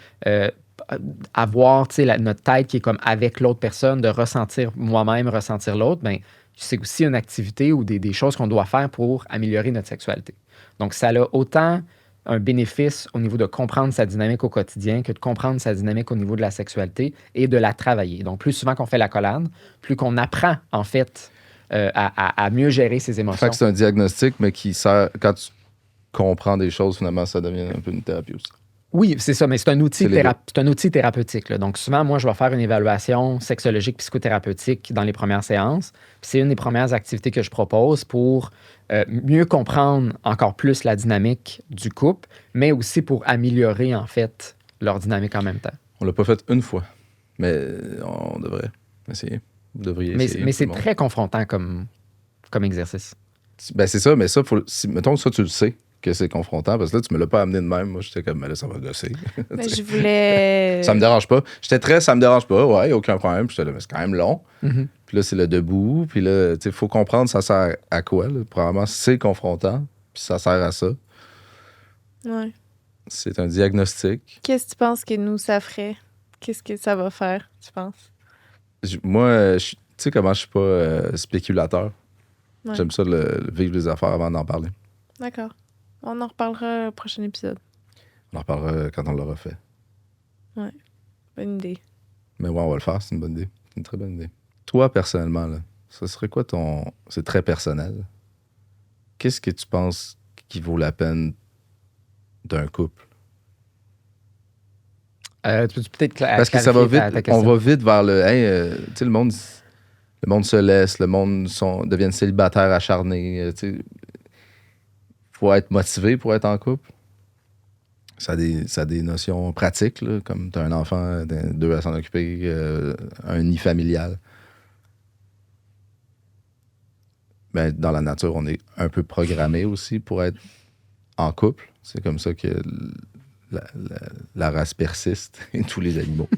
avoir notre tête qui est comme avec l'autre personne, de ressentir moi-même, ressentir l'autre, ben, c'est aussi une activité ou des choses qu'on doit faire pour améliorer notre sexualité. Donc, ça a autant un bénéfice au niveau de comprendre sa dynamique au quotidien que de comprendre sa dynamique au niveau de la sexualité et de la travailler. Donc, plus souvent qu'on fait l'accolade, plus qu'on apprend, en fait, à mieux gérer ses émotions. Fait que c'est un diagnostic, mais qui sert, quand tu comprends des choses, finalement, ça devient un peu une thérapie aussi. Oui, c'est ça, mais c'est un outil thérapeutique. Là. Donc, souvent, moi, je vais faire une évaluation sexologique psychothérapeutique dans les premières séances. Puis c'est une des premières activités que je propose pour mieux comprendre encore plus la dynamique du couple, mais aussi pour améliorer, en fait, leur dynamique en même temps. On l'a pas fait une fois, mais on devrait essayer. Vous devriez essayer. Mais c'est très confrontant comme exercice. Ben, c'est ça, mais ça, mettons que ça, tu le sais que c'est confrontant, parce que là, tu me l'as pas amené de même. Moi, j'étais comme, mais là, ça va gosser. Mais je voulais... Ça me dérange pas. Ça me dérange pas, ouais, aucun problème. Puis j'étais là, mais c'est quand même long. Mm-hmm. Puis là, c'est le debout. Puis là, tu sais, il faut comprendre ça sert à quoi. Là. Probablement, c'est confrontant. Puis ça sert à ça. Ouais. C'est un diagnostic. Qu'est-ce que tu penses que nous, ça ferait? Qu'est-ce que ça va faire, tu penses? Moi, tu sais comment je suis pas spéculateur. Ouais. J'aime ça vivre les affaires avant d'en parler. D'accord. On en reparlera au prochain épisode. On en reparlera quand on l'aura fait. Ouais. Bonne idée. Mais ouais, on va le faire, c'est une bonne idée. C'est une très bonne idée. Toi, personnellement, là, ça serait quoi ton... C'est très personnel. Qu'est-ce que tu penses qui vaut la peine d'un couple? Tu peux peut-être Parce que ça va vite, on va vite vers le... tu sais, le monde se laisse, le monde deviennent célibataires acharnés. Tu sais, faut être motivé pour être en couple. Ça a des notions pratiques, là, comme tu as un enfant, deux à s'en occuper, un nid familial. Mais dans la nature, on est un peu programmé aussi pour être en couple. C'est comme ça que la race persiste et tous les animaux.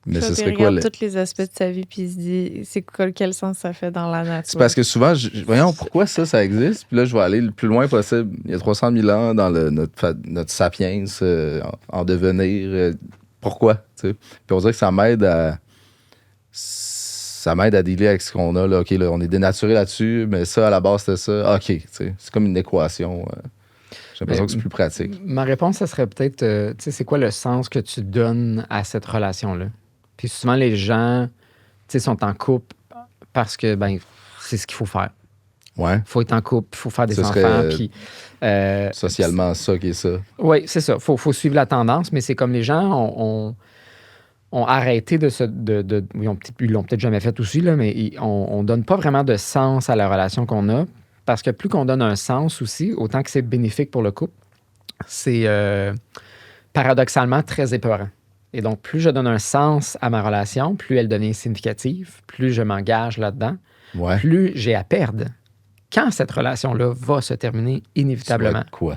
Mais ce serait quoi? Il regarde tous les aspects de sa vie puis il se dit quel sens ça fait dans la nature. C'est parce que souvent, voyons pourquoi ça existe. Puis là, je vais aller le plus loin possible. Il y a 300 000 ans dans notre sapiens en devenir. Pourquoi? T'sais? Puis on dirait que ça m'aide à dealer avec ce qu'on a. Là. OK, là, on est dénaturé là-dessus, mais ça, à la base, c'était ça. OK, c'est comme une équation. J'ai l'impression que c'est plus pratique. Ma réponse, ça serait peut-être, c'est quoi le sens que tu donnes à cette relation-là? Puis souvent, les gens, sont en couple parce que, c'est ce qu'il faut faire. Ouais. Il faut être en couple, il faut faire des enfants. Puis, socialement, ça qui est ça. Oui, c'est ça. Il faut suivre la tendance, mais c'est comme les gens ont arrêté ils l'ont peut-être jamais fait aussi, là, mais on donne pas vraiment de sens à la relation qu'on a. Parce que plus qu'on donne un sens aussi, autant que c'est bénéfique pour le couple, c'est paradoxalement très épeurant. Et donc, plus je donne un sens à ma relation, plus elle devient significative, plus je m'engage là-dedans, ouais. plus j'ai à perdre. quand cette relation-là va se terminer inévitablement. Soit quoi?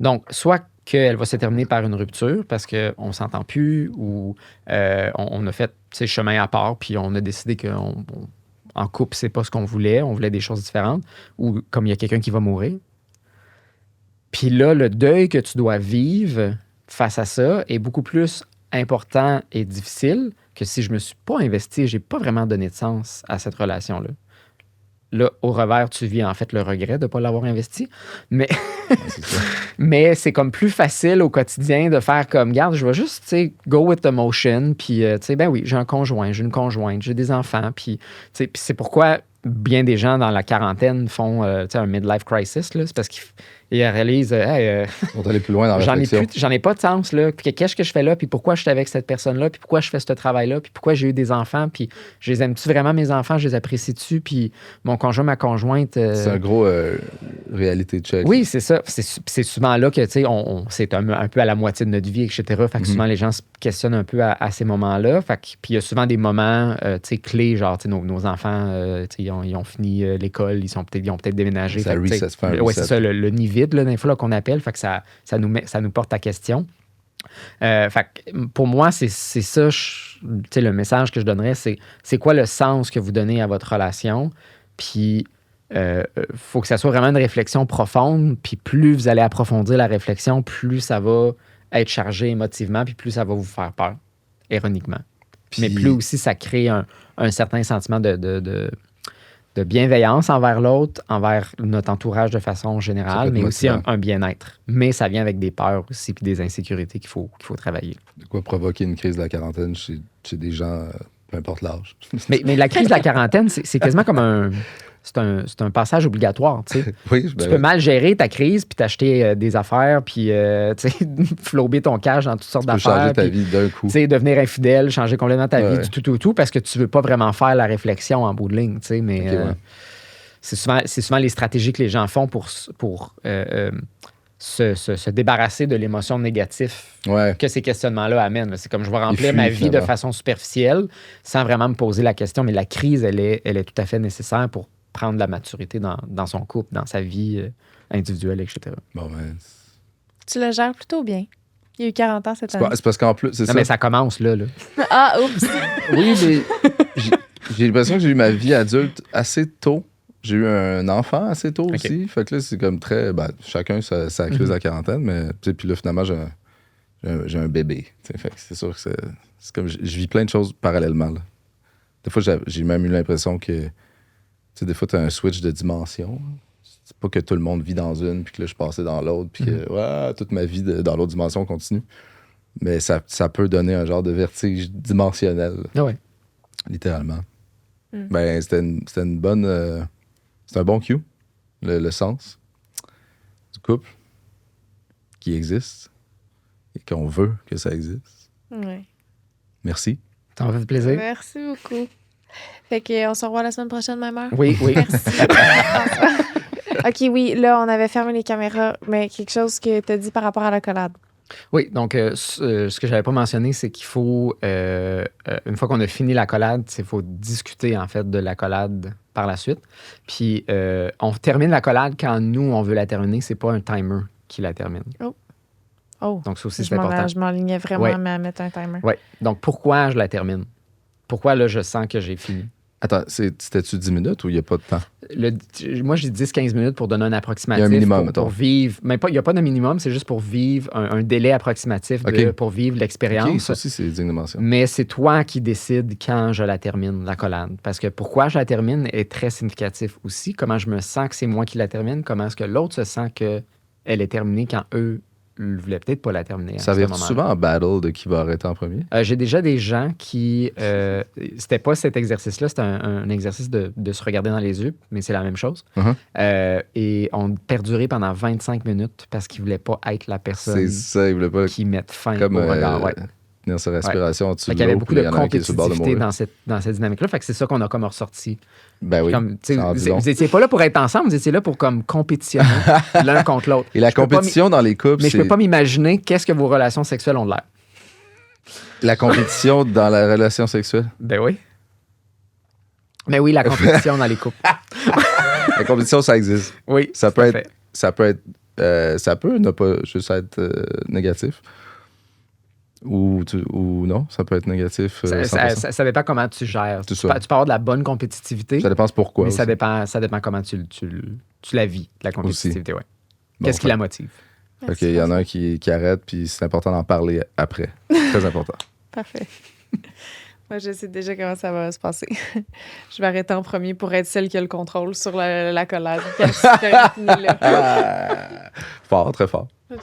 Donc, soit qu'elle va se terminer par une rupture parce qu'on ne s'entend plus ou on a fait ses chemins à part puis on a décidé qu'en couple, c'est pas ce qu'on voulait. On voulait des choses différentes. Ou comme il y a quelqu'un qui va mourir. Puis là, le deuil que tu dois vivre face à ça est beaucoup plus important et difficile que si je me suis pas investi, j'ai pas vraiment donné de sens à cette relation-là. Là, au revers, tu vis en fait le regret de ne pas l'avoir investi. Mais, C'est ça. mais c'est comme plus facile au quotidien de faire comme, garde, je vais juste, tu sais, go with the motion. Puis, tu sais, ben oui, j'ai un conjoint, j'ai une conjointe, j'ai des enfants. Puis, tu sais, puis c'est pourquoi bien des gens dans la quarantaine font, tu sais, un midlife crisis. Là. C'est parce qu'ils réalisent, hey, On va aller plus loin dans la réflexion. j'en ai pas de sens, là. Puis qu'est-ce que je fais là? Puis pourquoi je suis avec cette personne-là? Puis pourquoi je fais ce travail-là? Puis pourquoi j'ai eu des enfants? Puis je les aime-tu vraiment, mes enfants? Je les apprécie-tu? Puis mon conjoint, ma conjointe... C'est un gros réalité check. Oui, c'est ça. C'est souvent là que, tu sais, c'est un peu à la moitié de notre vie, etc. Fait que souvent, les gens se questionnent un peu à ces moments-là. Fait que, puis il y a souvent des moments, tu sais, clés, genre, tu sais, nos enfants, tu sais, ils ont fini l'école, ils ont peut-être déménagé. Ça Fait que, tu sais, fait un reset. ouais, c'est ça, le nid vide, là, des fois, là, qu'on appelle. Fait que ça nous porte à question. Fait que pour moi, c'est ça, tu sais, le message que je donnerais, c'est quoi le sens que vous donnez à votre relation? Puis, faut que ça soit vraiment une réflexion profonde. Puis plus vous allez approfondir la réflexion, plus ça va être chargé émotivement, puis plus ça va vous faire peur, ironiquement. Puis- Mais plus aussi ça crée un certain sentiment de bienveillance envers l'autre, envers notre entourage de façon Ça peut générale, être mais aussi motivant. un bien-être. Mais ça vient avec des peurs aussi, puis des insécurités qu'il faut travailler. De quoi provoquer une crise de la quarantaine chez des gens, peu importe l'âge. Mais la crise de la quarantaine, c'est quasiment comme c'est un passage obligatoire, tu sais. Oui, Tu peux mal gérer ta crise, puis t'acheter des affaires, puis tu sais, flouber ton cash dans toutes sortes tu peux changer d'affaires. ta puis, vie d'un coup. tu sais, devenir infidèle, changer complètement ta vie Ouais. du tout, parce que tu veux pas vraiment faire la réflexion en bout de ligne, tu sais. Mais Ok, ouais. c'est souvent les stratégies que les gens font pour se débarrasser de l'émotion négative Ouais. que ces questionnements-là amènent. C'est comme je vais remplir fuient, ma vie de finalement. façon superficielle sans vraiment me poser la question, mais la crise, elle est tout à fait nécessaire pour prendre la maturité dans son couple, dans sa vie individuelle, etc. Bon, ben, Tu le gères plutôt bien. Il y a eu 40 ans cette année. c'est parce qu'en plus, c'est Non, ça. mais ça commence là. Ah, oups! Oui, mais j'ai l'impression que j'ai eu ma vie adulte assez tôt. J'ai eu un enfant assez tôt aussi. Fait que là, c'est comme très. Ben, chacun sa crise de la quarantaine, mais tu sais, puis là, finalement, j'ai un bébé. Tu sais, fait que c'est sûr que c'est comme. Je vis plein de choses parallèlement. Là. Des fois, j'ai même eu l'impression que. Tu sais, des fois, tu as un switch de dimension. C'est pas que tout le monde vit dans une, puis que là, je passais dans l'autre, puis que ouais, toute ma vie dans l'autre dimension continue. Mais ça peut donner un genre de vertige dimensionnel, Ah ouais. littéralement. Ben, c'était une bonne. C'est un bon cue, le sens du couple qui existe et qu'on veut que ça existe. Oui. Merci. Ça m'a fait plaisir. Merci beaucoup. Fait qu'on se revoit la semaine prochaine, même heure. Oui. OK, oui, là, on avait fermé les caméras, mais quelque chose que tu as dit par rapport à l'accolade. Oui, donc ce que je n'avais pas mentionné, c'est qu'il faut, une fois qu'on a fini l'accolade, il faut discuter en fait de l'accolade par la suite. Puis on termine l'accolade quand nous, on veut la terminer. C'est pas un timer qui la termine. Oh, Donc ça aussi, c'est important. je m'enlignais vraiment Ouais. à mettre un timer. Oui. Donc pourquoi je la termine? Pourquoi là, je sens que j'ai fini? Attends, c'était-tu 10 minutes ou il n'y a pas de temps? Moi, j'ai 10-15 minutes pour donner un approximatif. Il y a un minimum, pour mettons. vivre. Mais il n'y a pas de minimum, c'est juste pour vivre un délai approximatif OK. pour vivre l'expérience. OK, ça aussi, c'est digne de mention. Mais c'est toi qui décides quand je la termine, l'accolade. Parce que pourquoi je la termine est très significatif aussi. Comment je me sens que c'est moi qui la termine, comment est-ce que l'autre se sent qu'elle est terminée quand eux ne voulaient peut-être pas la terminer. Ça à ce vient moment-là. souvent en battle de qui va arrêter en premier? J'ai déjà des gens qui... c'était pas cet exercice-là, c'était un exercice de se regarder dans les yeux, mais c'est la même chose. Uh-huh. Et ont perduré pendant 25 minutes parce qu'ils voulaient pas être la C'est personne ça, il voulait pas qui mette fin comme au regard. Ouais. tenir sa respiration en dessous Fait de qu'il y avait l'eau, beaucoup puis de il y en a un qui est sur le bord de compétitivité mourir. dans cette dynamique-là. Fait que c'est ça qu'on a comme ressorti. Ben oui, Comme, tu sais, ça en dit long. vous étiez pas là pour être ensemble, vous étiez là pour comme compétitionner l'un contre l'autre. Et la Je peux pas compétition dans les couples, Mais je peux c'est pas m'imaginer qu'est-ce que vos relations sexuelles ont de l'air. la compétition dans la relation sexuelle. Ben oui. Mais oui, la compétition dans les couples. La compétition, ça existe. Oui, Ça tout peut à être, fait. ça peut ne pas juste être négatif. Ou non, ça peut être négatif. 100%. Ça dépend comment tu gères. C'est Tu ça. peux avoir de la bonne compétitivité, Ça dépend pourquoi. mais ça aussi. dépend comment tu la vis, la compétitivité. Ouais. Bon, Qu'est-ce qui la motive? OK, il y en a un qui arrête, puis c'est important d'en parler après. Très important. Parfait. Moi, je sais déjà comment ça va se passer. Je vais arrêter en premier pour être celle qui a le contrôle sur la collade. Fort, Fort, très fort.